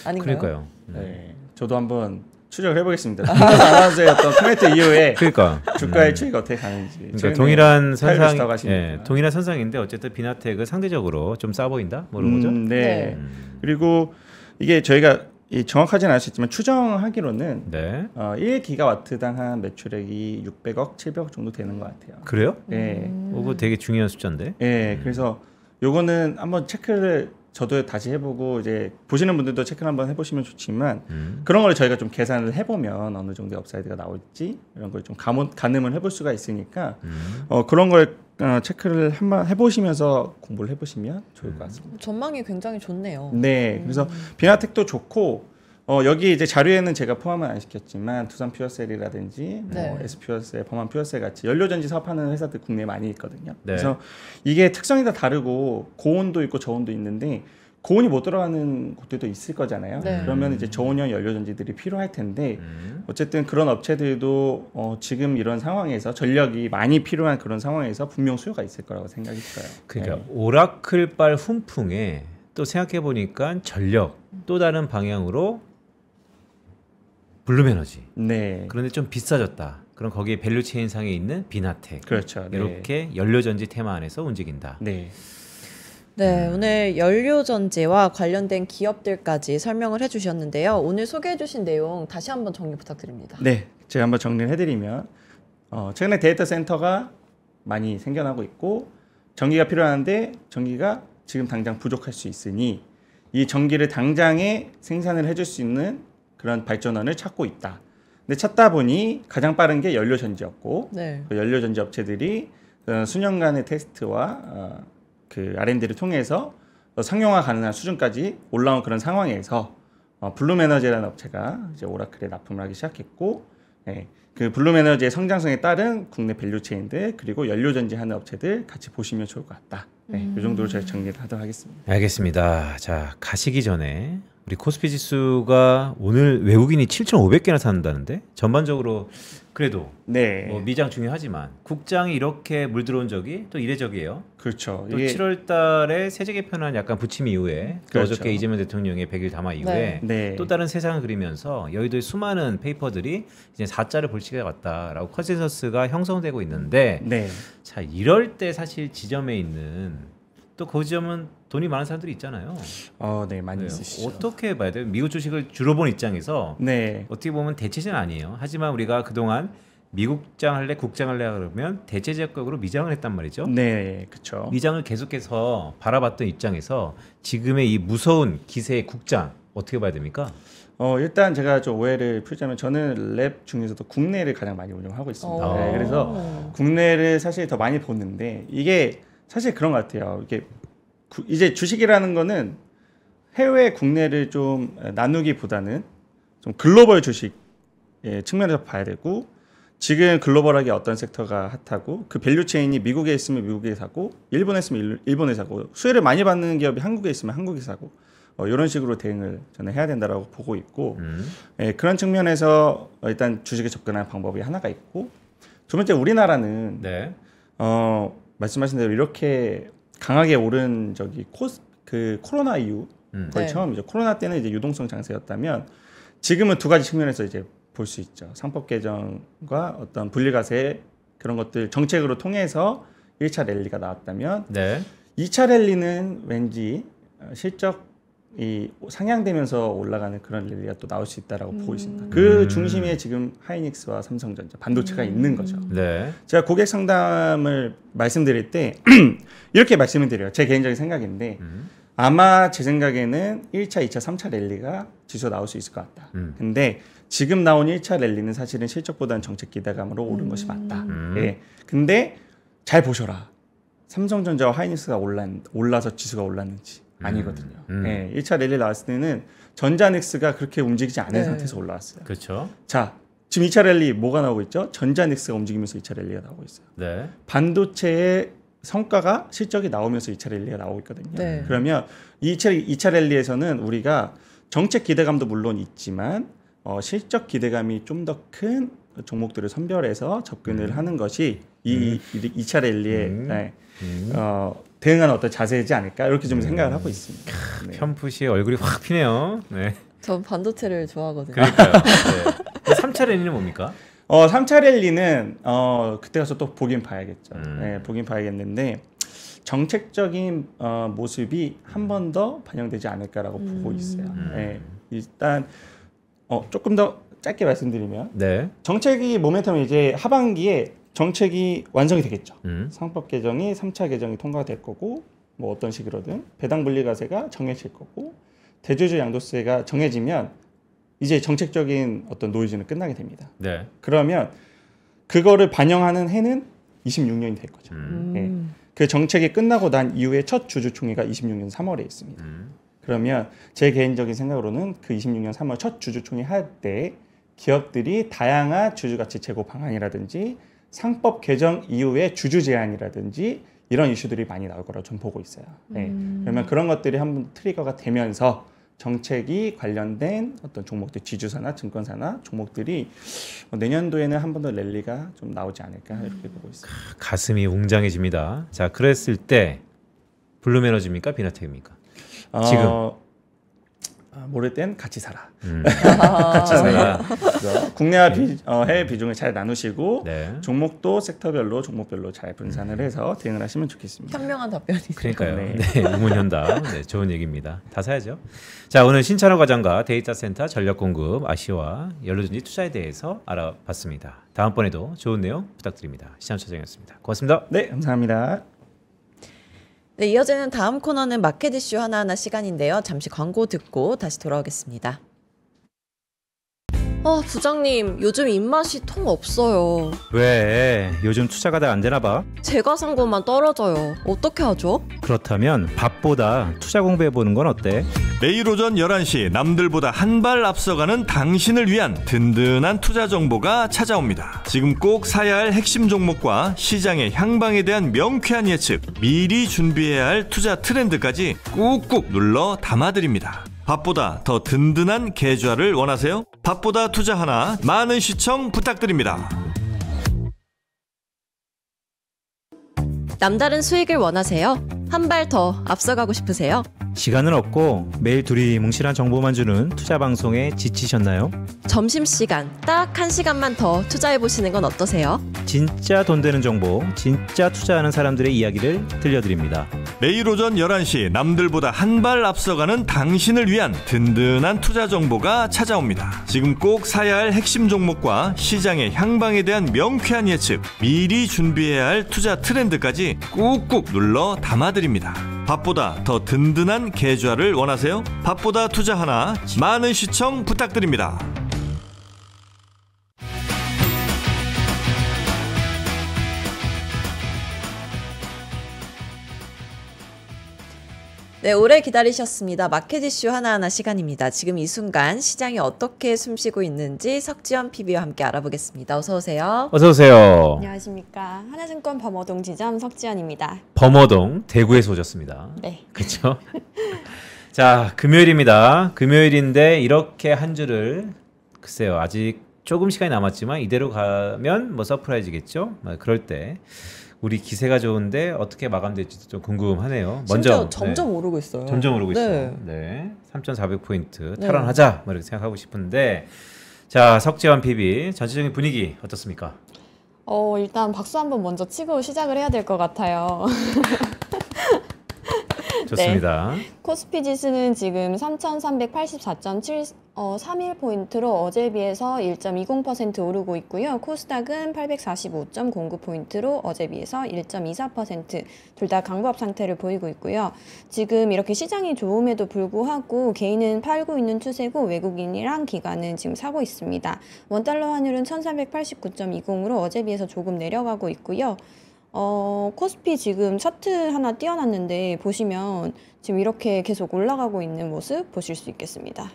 아닌가요? 그러니까요. 네, 저도 한번 추적을 해보겠습니다. 아나운서의 어떤 코멘트 이후에 그러니까 주가의 추이가 어떻게 가는지. 그러니까 동일한 타일을 선상, 시작하시니까. 예, 동일한 선상인데 어쨌든 비나텍은 상대적으로 좀 싸 보인다, 뭐 이런 거죠. 네. 그리고 이게 저희가 정확하지는 않을 수 있지만 추정하기로는 네. 1기가와트당 한 매출액이 600억, 700억 정도 되는 것 같아요. 그래요? 네. 그거 되게 중요한 숫자인데. 네. 그래서 요거는 한번 체크를 저도 다시 해보고 이제 보시는 분들도 체크를 한번 해보시면 좋지만 그런 걸 저희가 좀 계산을 해보면 어느 정도의 업사이드가 나올지 이런 걸 좀 가늠을 해볼 수가 있으니까 그런 걸 체크를 한번 해보시면서 공부를 해보시면 좋을 것 같습니다. 전망이 굉장히 좋네요. 네, 그래서 비나텍도 좋고 여기 이제 자료에는 제가 포함은 안 시켰지만 두산 퓨어셀이라든지 네. 뭐 S퓨어셀, 범한 퓨어셀 같이 연료전지 사업하는 회사들 국내에 많이 있거든요. 네. 그래서 이게 특성이 다 다르고 고온도 있고 저온도 있는데 고온이 못 들어가는 곳들도 있을 거잖아요. 네. 그러면 이제 저온형 연료전지들이 필요할 텐데 어쨌든 그런 업체들도 지금 이런 상황에서 전력이 많이 필요한 그런 상황에서 분명 수요가 있을 거라고 생각이 들어요. 그러니까 네. 오라클발 훈풍에 또 생각해 보니까 전력 또 다른 방향으로 블룸에너지. 네. 그런데 좀 비싸졌다. 그럼 거기에 밸류체인 상에 있는 비나텍. 그렇죠. 네. 이렇게 연료전지 테마 안에서 움직인다. 네. 네, 오늘 연료전지와 관련된 기업들까지 설명을 해주셨는데요. 오늘 소개해주신 내용 다시 한번 정리 부탁드립니다. 네, 제가 한번 정리를 해드리면 최근에 데이터 센터가 많이 생겨나고 있고 전기가 필요한데 전기가 지금 당장 부족할 수 있으니 이 전기를 당장에 생산을 해줄 수 있는 그런 발전원을 찾고 있다. 근데 찾다 보니 가장 빠른 게 연료전지였고 네. 그 연료전지 업체들이 수년간의 테스트와 그 R&D를 통해서 상용화 가능한 수준까지 올라온 그런 상황에서 블룸에너지라는 업체가 이제 오라클에 납품을 하기 시작했고, 그 블룸에너지의 성장성에 따른 국내 밸류체인들 그리고 연료전지 하는 업체들 같이 보시면 좋을 것 같다. 이 정도로 제가 정리를 하도록 하겠습니다. 알겠습니다. 자, 가시기 전에 우리 코스피 지수가 오늘 외국인이 7,500개나 산다는데 전반적으로 그래도 네, 뭐 미장 중요하지만 국장이 이렇게 물들어온 적이 또 이례적이에요. 그렇죠. 또 이게 7월 달에 세제 개편안 약간 부침 이후에 또 그렇죠. 어저께 이재명 대통령의 100일 담화 이후에 네. 또 다른 세상을 그리면서 여의도의 수많은 페이퍼들이 이제 4자를 볼 시기가 왔다라고 컨센서스가 형성되고 있는데 네, 자, 이럴 때 사실 지점에 있는 또 그 지점은 돈이 많은 사람들이 있잖아요. 네, 많이 네, 있으시죠. 어떻게 봐야 돼요? 미국 주식을 주로 본 입장에서 네, 어떻게 보면 대체제는 아니에요. 하지만 우리가 그동안 미국장 할래 국장 할래 그러면 대체제격으로 미장을 했단 말이죠. 네, 그렇죠. 미장을 계속해서 바라봤던 입장에서 지금의 이 무서운 기세의 국장 어떻게 봐야 됩니까? 일단 제가 좀 오해를 풀자면 저는 랩 중에서도 국내를 가장 많이 운영하고 있습니다. 네, 그래서 국내를 사실 더 많이 보는데 이게 사실 그런 것 같아요. 이게 이제 주식이라는 거는 해외 국내를 좀 나누기보다는 좀 글로벌 주식 측면에서 봐야 되고 지금 글로벌하게 어떤 섹터가 핫하고 그 밸류 체인이 미국에 있으면 미국에 사고 일본에 있으면 일본에 사고 수혜를 많이 받는 기업이 한국에 있으면 한국에 사고 이런 식으로 대응을 저는 해야 된다라고 보고 있고 예, 그런 측면에서 일단 주식에 접근하는 방법이 하나가 있고 두 번째 우리나라는 네. 말씀하신 대로 이렇게 강하게 오른 그 코로나 이후 거의 네. 처음이죠. 코로나 때는 이제 유동성 장세였다면 지금은 두 가지 측면에서 이제 볼 수 있죠. 상법 개정과 어떤 분리과세 그런 것들 정책으로 통해서 1차 랠리가 나왔다면 네. 2차 랠리는 왠지 실적이 상향되면서 올라가는 그런 랠리가 또 나올 수 있다라고 보고 있습니다. 그 중심에 지금 하이닉스와 삼성전자 반도체가 있는 거죠. 네. 제가 고객 상담을 말씀드릴 때 이렇게 말씀을 드려요. 제 개인적인 생각인데 아마 제 생각에는 1차, 2차, 3차 랠리가 지수 나올 수 있을 것 같다. 근데 지금 나온 1차 랠리는 사실은 실적보다는 정책 기대감으로 오른 것이 맞다. 예. 근데 잘 보셔라. 삼성전자와 하이닉스가 올라서 지수가 올랐는지 아니거든요. 예. 1차 랠리 나왔을 때는 전자닉스가 그렇게 움직이지 않은 네. 상태에서 올라왔어요. 그렇죠. 자, 지금 2차 랠리 뭐가 나오고 있죠? 전자닉스가 움직이면서 2차 랠리가 나오고 있어요. 네. 반도체의 성과가 실적이 나오면서 2차 랠리가 나오고 있거든요. 네. 그러면 2차 랠리에서는 우리가 정책 기대감도 물론 있지만 실적 기대감이 좀 더 큰 종목들을 선별해서 접근을 하는 것이 이 2차 랠리에 네, 대응하는 어떤 자세이지 않을까 이렇게 좀 생각을 하고 있습니다. 네. 편푸시의 얼굴이 확 피네요. 네. 전 반도체를 좋아하거든요. 그러니까요. 네. 3차 랠리는 뭡니까? 3차 랠리는 그때 가서 또 보긴 봐야겠죠. 네, 보긴 봐야겠는데 정책적인 모습이 한 번 더 반영되지 않을까라고 보고 있어요. 네, 일단 조금 더 짧게 말씀드리면 네. 정책이 모멘텀이 이제 하반기에 정책이 완성이 되겠죠. 상법 개정이 3차 개정이 통과될 거고 뭐 어떤 식으로든 배당 분리과세가 정해질 거고 대주주 양도세가 정해지면 이제 정책적인 어떤 노이즈는 끝나게 됩니다. 네. 그러면 그거를 반영하는 해는 26년이 될 거죠. 예. 그 정책이 끝나고 난 이후에 첫 주주총회가 26년 3월에 있습니다. 그러면 제 개인적인 생각으로는 그 26년 3월 첫 주주총회 할 때 기업들이 다양한 주주가치 제고 방안이라든지 상법 개정 이후에 주주 제한이라든지 이런 이슈들이 많이 나올 거라고 좀 보고 있어요. 네. 그러면 그런 것들이 한번 트리거가 되면서 정책이 관련된 어떤 종목들, 지주사나 증권사나 종목들이 내년도에는 한 번 더 랠리가 좀 나오지 않을까 이렇게 보고 있습니다. 가슴이 웅장해집니다. 자, 그랬을 때 블룸에너지입니까? 비나텍입니까? 지금 모를 땐 같이 살아. 같이 살아. 그래서 국내와 해외 비중을 잘 나누시고 네. 종목도 섹터별로 종목별로 잘 분산을 해서 대응을 하시면 좋겠습니다. 현명한 답변이. 그러니까요. 네. 네, 우문현답. 네, 좋은 얘기입니다. 다 사야죠. 자, 오늘 신찬호 과장과 데이터 센터 전력 공급 아시와 연료전지 투자에 대해서 알아봤습니다. 다음번에도 좋은 내용 부탁드립니다. 시장 차장이었습니다. 고맙습니다. 네, 감사합니다. 네, 이어지는 다음 코너는 마켓 이슈 하나하나 시간인데요. 잠시 광고 듣고 다시 돌아오겠습니다. 부장님, 요즘 입맛이 통 없어요. 왜? 요즘 투자가 다 안 되나 봐? 제가 산 것만 떨어져요. 어떻게 하죠? 그렇다면 밥보다 투자 공부해보는 건 어때? 매일 오전 11시 남들보다 한 발 앞서가는 당신을 위한 든든한 투자 정보가 찾아옵니다. 지금 꼭 사야 할 핵심 종목과 시장의 향방에 대한 명쾌한 예측, 미리 준비해야 할 투자 트렌드까지 꾹꾹 눌러 담아드립니다. 밥보다 더 든든한 계좌를 원하세요? 밥보다 투자 하나, 많은 시청 부탁드립니다. 남다른 수익을 원하세요? 한 발 더 앞서가고 싶으세요? 시간은 없고 매일 둘이 뭉실한 정보만 주는 투자 방송에 지치셨나요? 점심시간 딱 1시간만 더 투자해보시는 건 어떠세요? 진짜 돈 되는 정보, 진짜 투자하는 사람들의 이야기를 들려드립니다. 매일 오전 11시 남들보다 한 발 앞서가는 당신을 위한 든든한 투자 정보가 찾아옵니다. 지금 꼭 사야 할 핵심 종목과 시장의 향방에 대한 명쾌한 예측, 미리 준비해야 할 투자 트렌드까지 꾹꾹 눌러 담아드립니다. 밥보다 더 든든한 계좌를 원하세요? 밥보다 투자 하나, 많은 시청 부탁드립니다. 네, 오래 기다리셨습니다. 마켓 이슈 하나하나 시간입니다. 지금 이 순간 시장이 어떻게 숨쉬고 있는지 석지연 PB와 함께 알아보겠습니다. 어서 오세요. 어서 오세요. 안녕하십니까. 하나증권 범어동 지점 석지연입니다. 범어동 대구에서 오셨습니다. 네. 그렇죠? 자, 금요일입니다. 금요일인데 이렇게 한 주를 글쎄요. 아직 조금 시간이 남았지만 이대로 가면 뭐 서프라이즈겠죠? 그럴 때 우리 기세가 좋은데 어떻게 마감될지도 좀 궁금하네요. 먼저 점점 오르고 있어요. 점점 오르고 네. 있어요. 네. 3,400포인트 탈환하자 뭐 이렇게 생각하고 싶은데 자, 석재환 PB 전체적인 분위기 어떻습니까? 일단 박수 한번 먼저 치고 시작을 해야 될 것 같아요. 좋습니다. 코스피 지수는 지금 3,384.31포인트로 어제에 비해서 1.20% 오르고 있고요. 코스닥은 845.09포인트로 어제에 비해서 1.24% 둘 다 강보합 상태를 보이고 있고요. 지금 이렇게 시장이 좋음에도 불구하고 개인은 팔고 있는 추세고 외국인이랑 기관은 지금 사고 있습니다. 원달러 환율은 1,489.20으로 어제에 비해서 조금 내려가고 있고요. 코스피 지금 차트 하나 띄워놨는데 보시면 지금 이렇게 계속 올라가고 있는 모습 보실 수 있겠습니다.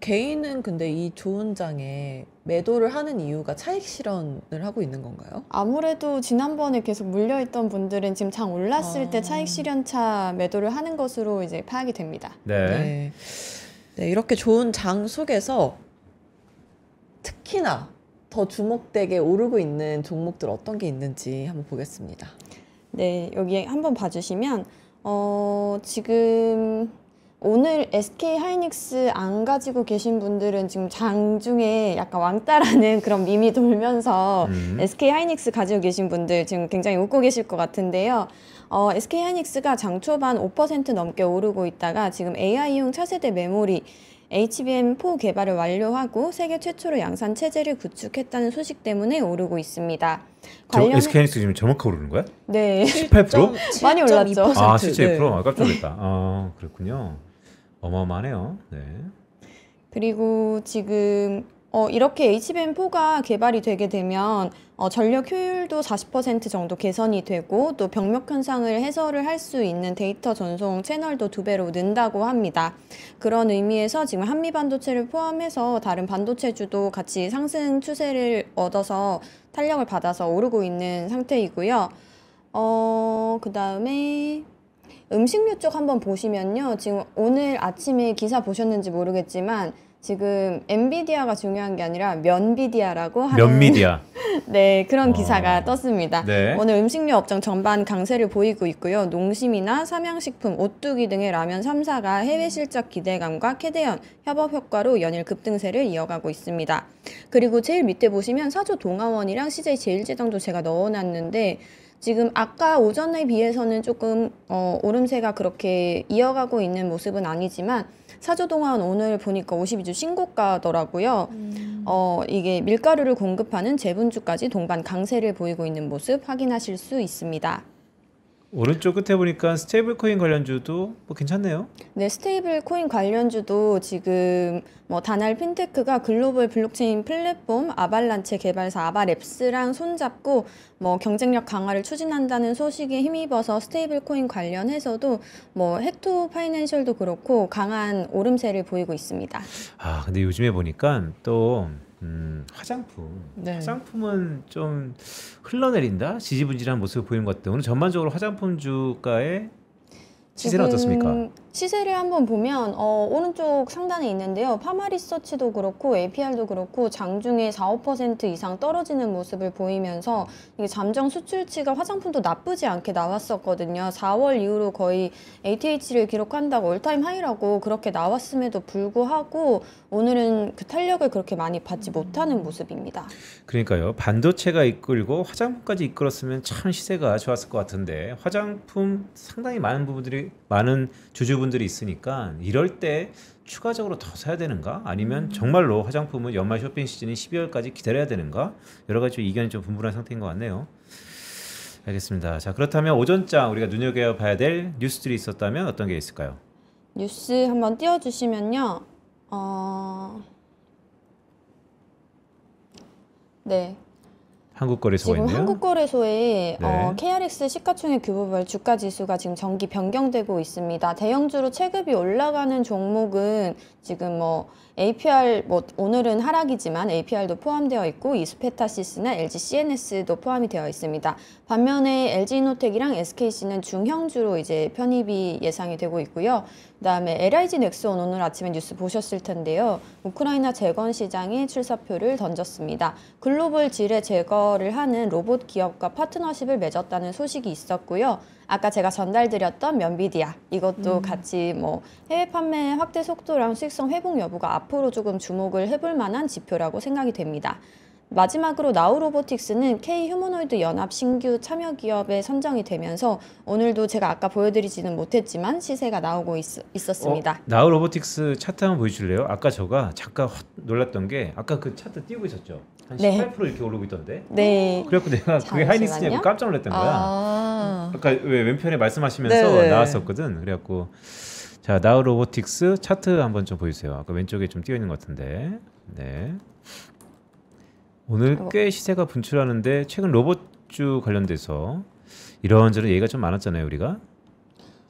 개인은 근데 이 좋은 장에 매도를 하는 이유가 차익 실현을 하고 있는 건가요? 아무래도 지난번에 계속 물려있던 분들은 지금 장 올랐을 때 차익 실현차 매도를 하는 것으로 이제 파악이 됩니다. 네. 네, 이렇게 좋은 장 속에서 특히나 더 주목되게 오르고 있는 종목들 어떤 게 있는지 한번 보겠습니다. 네, 여기 한번 봐주시면 지금 오늘 SK 하이닉스 안 가지고 계신 분들은 지금 장중에 약간 왕따라는 그런 밈이 돌면서 SK 하이닉스 가지고 계신 분들 지금 굉장히 웃고 계실 것 같은데요. SK 하이닉스가 장 초반 5% 넘게 오르고 있다가 지금 AI용 차세대 메모리 HBM4 개발을 완료하고 세계 최초로 양산 체제를 구축했다는 소식 때문에 오르고 있습니다. SK하이닉스 지금 저만큼 오르는 거야? 네. 18%? 많이 올랐죠. 아, 17%? 깜짝 놀랐다. 아, 그렇군요. 어마어마하네요. 네. 그리고 지금 이렇게 HBM4가 개발이 되게 되면 전력 효율도 40% 정도 개선이 되고 또 병력 현상을 해소를 할 수 있는 데이터 전송 채널도 2배로 는다고 합니다. 그런 의미에서 지금 한미 반도체를 포함해서 다른 반도체주도 같이 상승 추세를 얻어서 탄력을 받아서 오르고 있는 상태이고요. 그 다음에 음식료 쪽 한번 보시면요. 지금 오늘 아침에 기사 보셨는지 모르겠지만 지금 엔비디아가 중요한 게 아니라 면비디아라고 하는 면미디아. 네, 그런 기사가 떴습니다. 네. 오늘 음식료 업종 전반 강세를 보이고 있고요. 농심이나 삼양식품, 오뚜기 등의 라면 3사가 해외 실적 기대감과 캐대연 협업 효과로 연일 급등세를 이어가고 있습니다. 그리고 제일 밑에 보시면 사조동아원이랑 CJ 제일제당도 제가 넣어놨는데 지금 아까 오전에 비해서는 조금 오름세가 그렇게 이어가고 있는 모습은 아니지만 사조동아원 오늘 보니까 52주 신고가더라고요. 이게 밀가루를 공급하는 제분주까지 동반 강세를 보이고 있는 모습 확인하실 수 있습니다. 오른쪽 끝에 보니까 스테이블 코인 관련주도 뭐 괜찮네요. 네, 스테이블 코인 관련주도 지금 뭐 다날 핀테크가 글로벌 블록체인 플랫폼 아발란체 개발사 아바랩스랑 손잡고 뭐 경쟁력 강화를 추진한다는 소식에 힘입어서 스테이블 코인 관련해서도 뭐 헥토 파이낸셜도 그렇고 강한 오름세를 보이고 있습니다. 아, 근데 요즘에 보니까 또 화장품. 네. 화장품은 좀 흘러내린다? 지지분진한 모습을 보이는 것 같아요. 오늘 전반적으로 화장품 주가의 시세는 어떻습니까? 시세를 한번 보면 오른쪽 상단에 있는데요. 파마리서치도 그렇고 APR도 그렇고 장중에 4~5% 이상 떨어지는 모습을 보이면서 이게 잠정 수출치가 화장품도 나쁘지 않게 나왔었거든요. 4월 이후로 거의 ATH를 기록한다고 올타임 하이라고 그렇게 나왔음에도 불구하고 오늘은 그 탄력을 그렇게 많이 받지 못하는 모습입니다. 그러니까요. 반도체가 이끌고 화장품까지 이끌었으면 참 시세가 좋았을 것 같은데 화장품 상당히 많은 주주분들이 있으니까 이럴 때 추가적으로 더 사야 되는가? 아니면 정말로 화장품은 연말 쇼핑 시즌인 12월까지 기다려야 되는가? 여러 가지 의견이 좀 분분한 상태인 것 같네요. 알겠습니다. 자, 그렇다면 오전장 우리가 눈여겨봐야 될 뉴스들이 있었다면 어떤 게 있을까요? 뉴스 한번 띄워주시면요. 네. 한국거래소가 지금 있네요. 한국거래소에 네. KRX 시가총액 규모별 주가 지수가 지금 정기 변경되고 있습니다. 대형주로 체급이 올라가는 종목은 지금 뭐 APR 오늘은 하락이지만 APR도 포함되어 있고 이스페타시스나 LG CNS도 포함이 되어 있습니다. 반면에 LG이노텍이랑 SKC는 중형주로 이제 편입이 예상이 되고 있고요. 그다음에 LIG 넥스원 오늘 아침에 뉴스 보셨을 텐데요. 우크라이나 재건 시장에 출사표를 던졌습니다. 글로벌 지뢰 제거를 하는 로봇 기업과 파트너십을 맺었다는 소식이 있었고요. 아까 제가 전달드렸던 면비디아 이것도 같이 뭐 해외 판매 확대 속도랑 수익성 회복 여부가 앞으로 조금 주목을 해볼 만한 지표라고 생각이 됩니다. 마지막으로 나우로보틱스는 K-휴머노이드 연합 신규 참여 기업에 선정이 되면서 오늘도 제가 아까 보여드리지는 못했지만 시세가 나오고 있었습니다. 나우 로보틱스 차트 한번 보여줄래요? 아까 저가 잠깐 놀랐던 게 아까 그 차트 띄고 있었죠. 한 18% 이렇게 오르고 있던데. 네. 그래갖고 내가 그게 하이닉스냐고 깜짝 놀랐던 거야. 아까 왜 왼편에 말씀하시면서 네네. 나왔었거든. 그래갖고 자 나우 로보틱스 차트 한번 좀 보여주세요. 아까 왼쪽에 좀 띄어 있는 것 같은데. 네. 오늘 꽤 시세가 분출하는데 최근 로봇주 관련돼서 이런저런 얘기가 좀 많았잖아요, 우리가.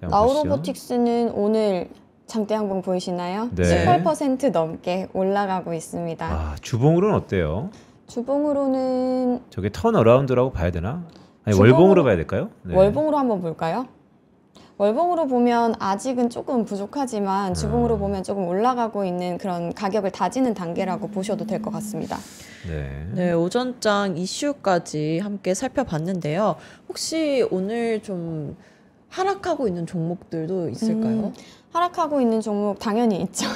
자, 보시죠. 나우로보틱스는 오늘 장대양봉 보이시나요? 네. 18% 넘게 올라가고 있습니다. 아, 주봉으로는 어때요? 주봉으로는 저게 턴어라운드라고 봐야 되나? 아니, 주봉으로- 월봉으로 봐야 될까요? 네. 월봉으로 한번 볼까요? 월봉으로 보면 아직은 조금 부족하지만 주봉으로 보면 조금 올라가고 있는 그런 가격을 다지는 단계라고 보셔도 될 것 같습니다. 네. 네, 오전장 이슈까지 함께 살펴봤는데요. 혹시 오늘 좀 하락하고 있는 종목들도 있을까요? 하락하고 있는 종목 당연히 있죠.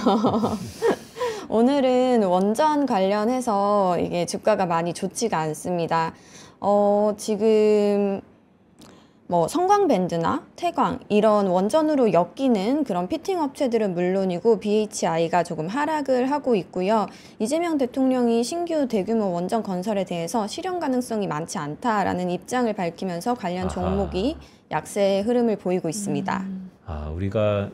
오늘은 원전 관련해서 이게 주가가 많이 좋지가 않습니다. 지금 뭐 성광밴드나 태광 이런 원전으로 엮이는 그런 피팅 업체들은 물론이고 BHI가 조금 하락을 하고 있고요. 이재명 대통령이 신규 대규모 원전 건설에 대해서 실현 가능성이 많지 않다라는 입장을 밝히면서 관련 아하. 종목이 약세의 흐름을 보이고 있습니다. 아, 우리가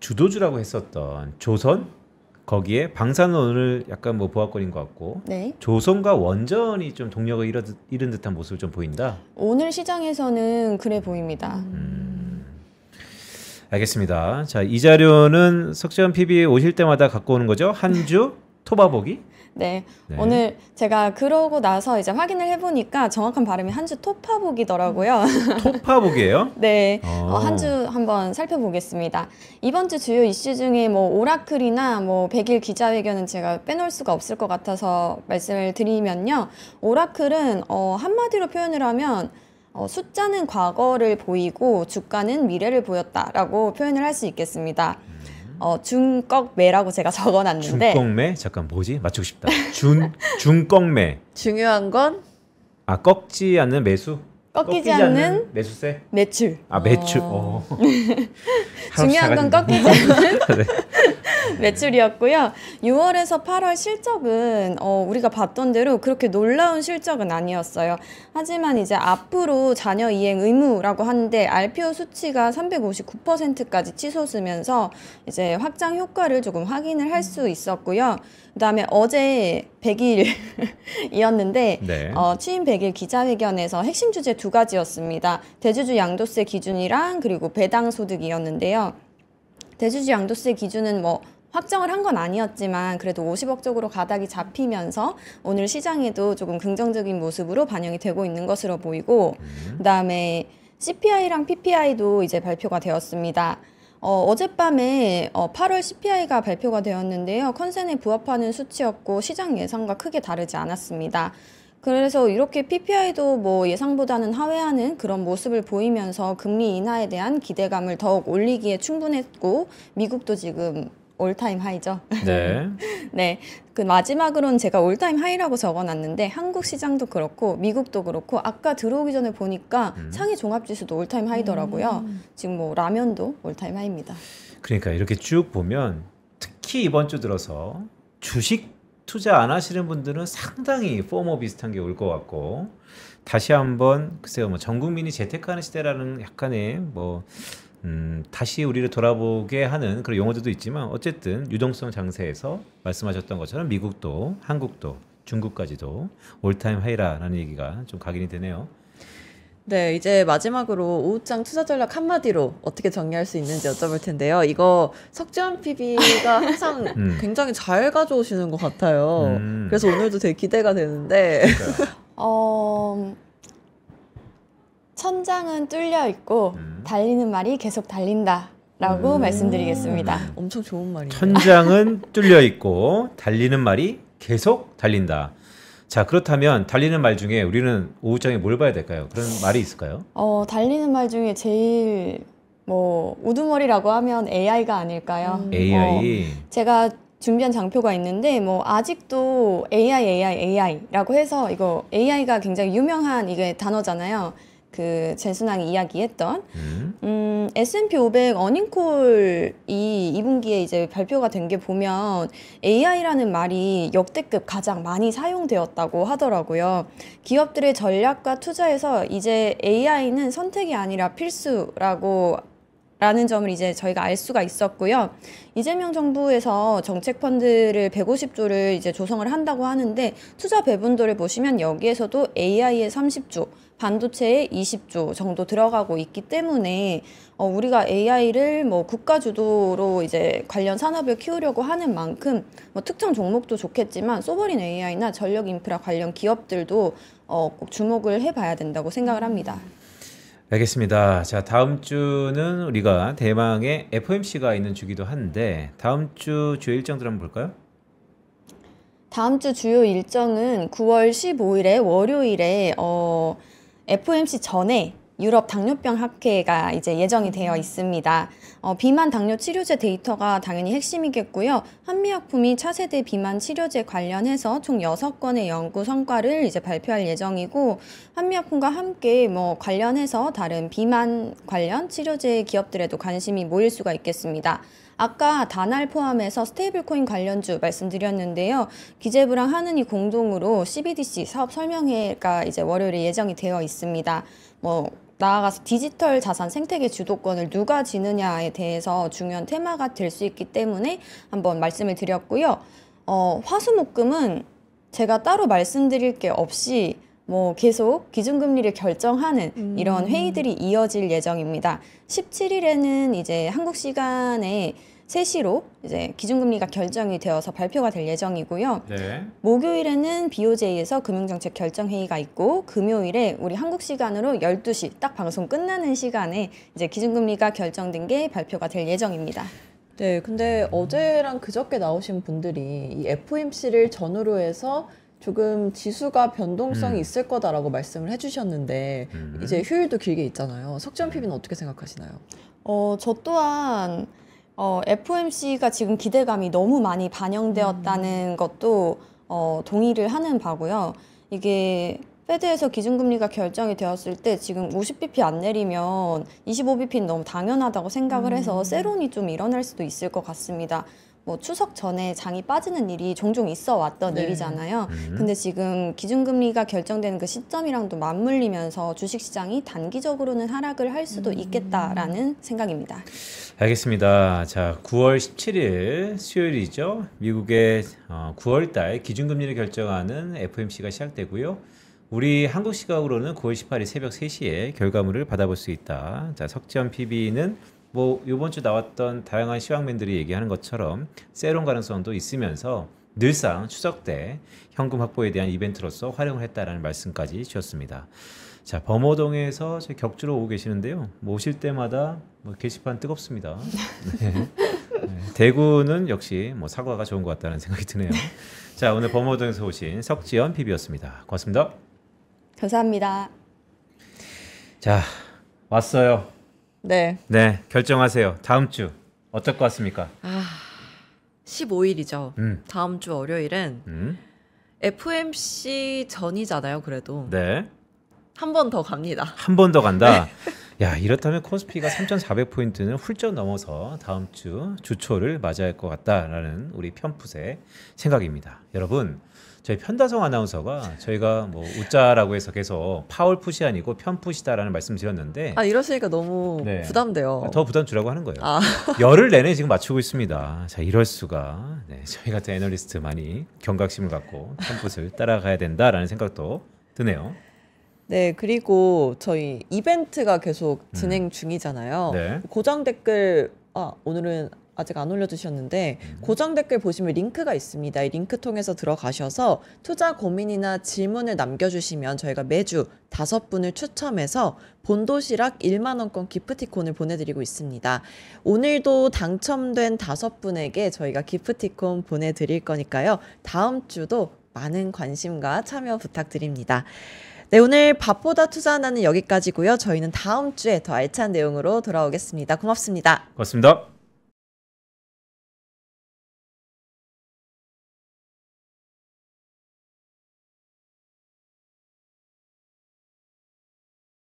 주도주라고 했었던 조선 거기에 방사는 오늘 약간 뭐 보합권인 것 같고 네. 조선과 원전이 좀 동력을 잃은 듯한 모습을 좀 보인다. 오늘 시장에서는 그래 보입니다. 알겠습니다. 자, 이 자료는 석재원 PB 오실 때마다 갖고 오는 거죠? 한 주 토바보기? 네. 네. 오늘 제가 그러고 나서 이제 확인을 해보니까 정확한 발음이 한 주 토파복이더라고요. 토파보기예요? 네. 어. 한 주 한번 살펴보겠습니다. 이번 주 주요 이슈 중에 뭐 오라클이나 뭐 100일 기자회견은 제가 빼놓을 수가 없을 것 같아서 말씀을 드리면요. 오라클은 한마디로 표현을 하면 숫자는 과거를 보이고 주가는 미래를 보였다라고 표현을 할 수 있겠습니다. 중꺽매라고 제가 적어놨는데 중꺽매? 잠깐 뭐지? 맞추고 싶다. 중꺽매. 중요한 건 아, 꺾지 않는 매수? 꺾이지 않는 매수세? 매출. 아, 매출. 중요한 건 꺾이지 않는 매출이었고요. 6월에서 8월 실적은 우리가 봤던 대로 그렇게 놀라운 실적은 아니었어요. 하지만 이제 앞으로 자녀 이행 의무라고 하는데 RPO 수치가 359%까지 치솟으면서 이제 확장 효과를 조금 확인을 할 수 있었고요. 그다음에 어제 100일이었는데 네. 취임 100일 기자회견에서 핵심 주제 두 가지였습니다. 대주주 양도세 기준이랑 그리고 배당 소득이었는데요. 대주주 양도세 기준은 뭐 확정을 한 건 아니었지만 그래도 50억 쪽으로 가닥이 잡히면서 오늘 시장에도 조금 긍정적인 모습으로 반영이 되고 있는 것으로 보이고 그다음에 CPI랑 PPI도 이제 발표가 되었습니다. 어젯밤에 8월 CPI가 발표가 되었는데요. 컨센에 부합하는 수치였고 시장 예상과 크게 다르지 않았습니다. 그래서 이렇게 PPI도 뭐 예상보다는 하회하는 그런 모습을 보이면서 금리 인하에 대한 기대감을 더욱 올리기에 충분했고 미국도 지금 올타임 하이죠. 네. 네, 그 마지막으로는 제가 올타임 하이라고 적어놨는데 한국 시장도 그렇고 미국도 그렇고 아까 들어오기 전에 보니까 상해 종합지수도 올타임 하이더라고요. 지금 뭐 라면도 올타임 하이입니다. 그러니까 이렇게 쭉 보면 특히 이번 주 들어서 주식 투자 안 하시는 분들은 상당히 포모 비슷한 게 올 것 같고 다시 한번 글쎄요 뭐 전 국민이 재테크하는 시대라는 약간의 뭐 다시 우리를 돌아보게 하는 그런 용어들도 있지만 어쨌든 유동성 장세에서 말씀하셨던 것처럼 미국도 한국도 중국까지도 올타임 하이라는 얘기가 좀 각인이 되네요. 네, 이제 마지막으로 오후장 투자 전략 한마디로 어떻게 정리할 수 있는지 여쭤볼 텐데요. 이거 석재원 PB가 항상 굉장히 잘 가져오시는 것 같아요. 그래서 오늘도 되게 기대가 되는데. 천장은 뚫려 있고 달리는 말이 계속 달린다. 라고 말씀드리겠습니다. 엄청 좋은 말이에요. 천장은 뚫려 있고 달리는 말이 계속 달린다. 자, 그렇다면 달리는 말 중에 우리는 오우장에 뭘 봐야 될까요? 그런 말이 있을까요? 달리는 말 중에 제일 우두머리라고 하면 AI가 아닐까요? AI. 제가 준비한 장표가 있는데 아직도 AI라고 해서 이거 AI가 굉장히 유명한 이게 단어잖아요. 그 재순왕이 이야기했던 S&P 500 어닝콜이 2분기에 이제 발표가 된 게 보면 AI라는 말이 역대급 가장 많이 사용되었다고 하더라고요. 기업들의 전략과 투자에서 이제 AI는 선택이 아니라 필수라고 라는 점을 이제 저희가 알 수가 있었고요. 이재명 정부에서 정책 펀드를 150조를 이제 조성을 한다고 하는데 투자 배분도를 보시면 여기에서도 AI에 30조, 반도체에 20조 정도 들어가고 있기 때문에 우리가 AI를 국가 주도로 이제 관련 산업을 키우려고 하는 만큼 특정 종목도 좋겠지만 소버린 AI나 전력 인프라 관련 기업들도 꼭 주목을 해봐야 된다고 생각을 합니다. 알겠습니다. 자, 다음 주는 우리가 대망의 FOMC가 있는 주기도 한데 다음 주 주요 일정들 한번 볼까요? 다음 주 주요 일정은 9월 15일에 월요일에 FOMC 전에 유럽 당뇨병 학회가 이제 예정이 되어 있습니다. 비만 당뇨 치료제 데이터가 당연히 핵심이겠고요. 한미약품이 차세대 비만 치료제 관련해서 총 6건의 연구 성과를 이제 발표할 예정이고 한미약품과 함께 관련해서 다른 비만 관련 치료제 기업들에도 관심이 모일 수가 있겠습니다. 아까 다날 포함해서 스테이블코인 관련주 말씀드렸는데요. 기재부랑 하느니 공동으로 CBDC 사업 설명회가 이제 월요일에 예정이 되어 있습니다. 나아가서 디지털 자산 생태계 주도권을 누가 지느냐에 대해서 중요한 테마가 될 수 있기 때문에 한번 말씀을 드렸고요. 화수목금은 제가 따로 말씀드릴 게 없이 계속 기준금리를 결정하는 이런 회의들이 이어질 예정입니다. 17일에는 이제 한국 시간에 3시로 이제 기준금리가 결정이 되어서 발표가 될 예정이고요. 네. 목요일에는 BOJ에서 금융정책 결정회의가 있고 금요일에 우리 한국 시간으로 12시 딱 방송 끝나는 시간에 이제 기준금리가 결정된 게 발표가 될 예정입니다. 네, 근데 어제랑 그저께 나오신 분들이 이 FOMC를 전후로 해서 조금 지수가 변동성이 있을 거다라고 말씀을 해주셨는데 이제 휴일도 길게 있잖아요. 석지원 PB는 어떻게 생각하시나요? 저 또한 FOMC가 지금 기대감이 너무 많이 반영되었다는 것도 동의를 하는 바고요. 이게 페드에서 기준금리가 결정이 되었을 때 지금 50bp 안 내리면 25bp는 너무 당연하다고 생각을 해서 세론이 좀 일어날 수도 있을 것 같습니다. 추석 전에 장이 빠지는 일이 종종 있어 왔던 일이잖아요. 근데 지금 기준금리가 결정되는 그 시점이랑도 맞물리면서 주식시장이 단기적으로는 하락을 할 수도 있겠다라는 생각입니다. 알겠습니다. 자, 9월 17일 수요일이죠. 미국의 9월달 기준금리를 결정하는 FOMC가 시작되고요. 우리 한국 시각으로는 9월 18일 새벽 3시에 결과물을 받아볼 수 있다. 자, 석지원 PB는 이번 주 나왔던 다양한 시황맨들이 얘기하는 것처럼 세론 가능성도 있으면서 늘상 추석 때 현금 확보에 대한 이벤트로서 활용을 했다라는 말씀까지 주셨습니다. 자, 범어동에서 저희 격주로 오고 계시는데요. 오실 때마다 게시판 뜨겁습니다. 네. 네. 대구는 역시 사과가 좋은 것 같다는 생각이 드네요. 자, 오늘 범어동에서 오신 석지원 PB였습니다. 고맙습니다. 감사합니다. 자, 왔어요. 네. 네, 결정하세요. 다음 주 어떨 것 같습니까? 15일이죠. 다음 주 월요일은 FOMC 전이잖아요. 그래도 네. 한 번 더 갑니다. 한 번 더 간다. 야, 이렇다면 코스피가 3,400포인트는 훌쩍 넘어서 다음 주 주초를 맞이할 것 같다라는 우리 편풋의 생각입니다. 여러분, 저희 편다성 아나운서가 저희가 웃자라고 해서 계속 파울풋이 아니고 편풋이다라는 말씀 드렸는데 이러시니까 너무 네. 부담돼요. 더 부담 주라고 하는 거예요. 열흘 내내 지금 맞추고 있습니다. 자, 이럴 수가. 네, 저희 같은 애널리스트 많이 경각심을 갖고 편풋을 따라가야 된다라는 생각도 드네요. 네, 그리고 저희 이벤트가 계속 진행 중이잖아요. 네. 고정 댓글 오늘은 아직 안 올려주셨는데 고정 댓글 보시면 링크가 있습니다. 이 링크 통해서 들어가셔서 투자 고민이나 질문을 남겨주시면 저희가 매주 5분을 추첨해서 본도시락 1만 원권 기프티콘을 보내드리고 있습니다. 오늘도 당첨된 5분에게 저희가 기프티콘 보내드릴 거니까요. 다음 주도 많은 관심과 참여 부탁드립니다. 네, 오늘 밥보다 투자 하나는 여기까지고요. 저희는 다음 주에 더 알찬 내용으로 돌아오겠습니다. 고맙습니다. 고맙습니다.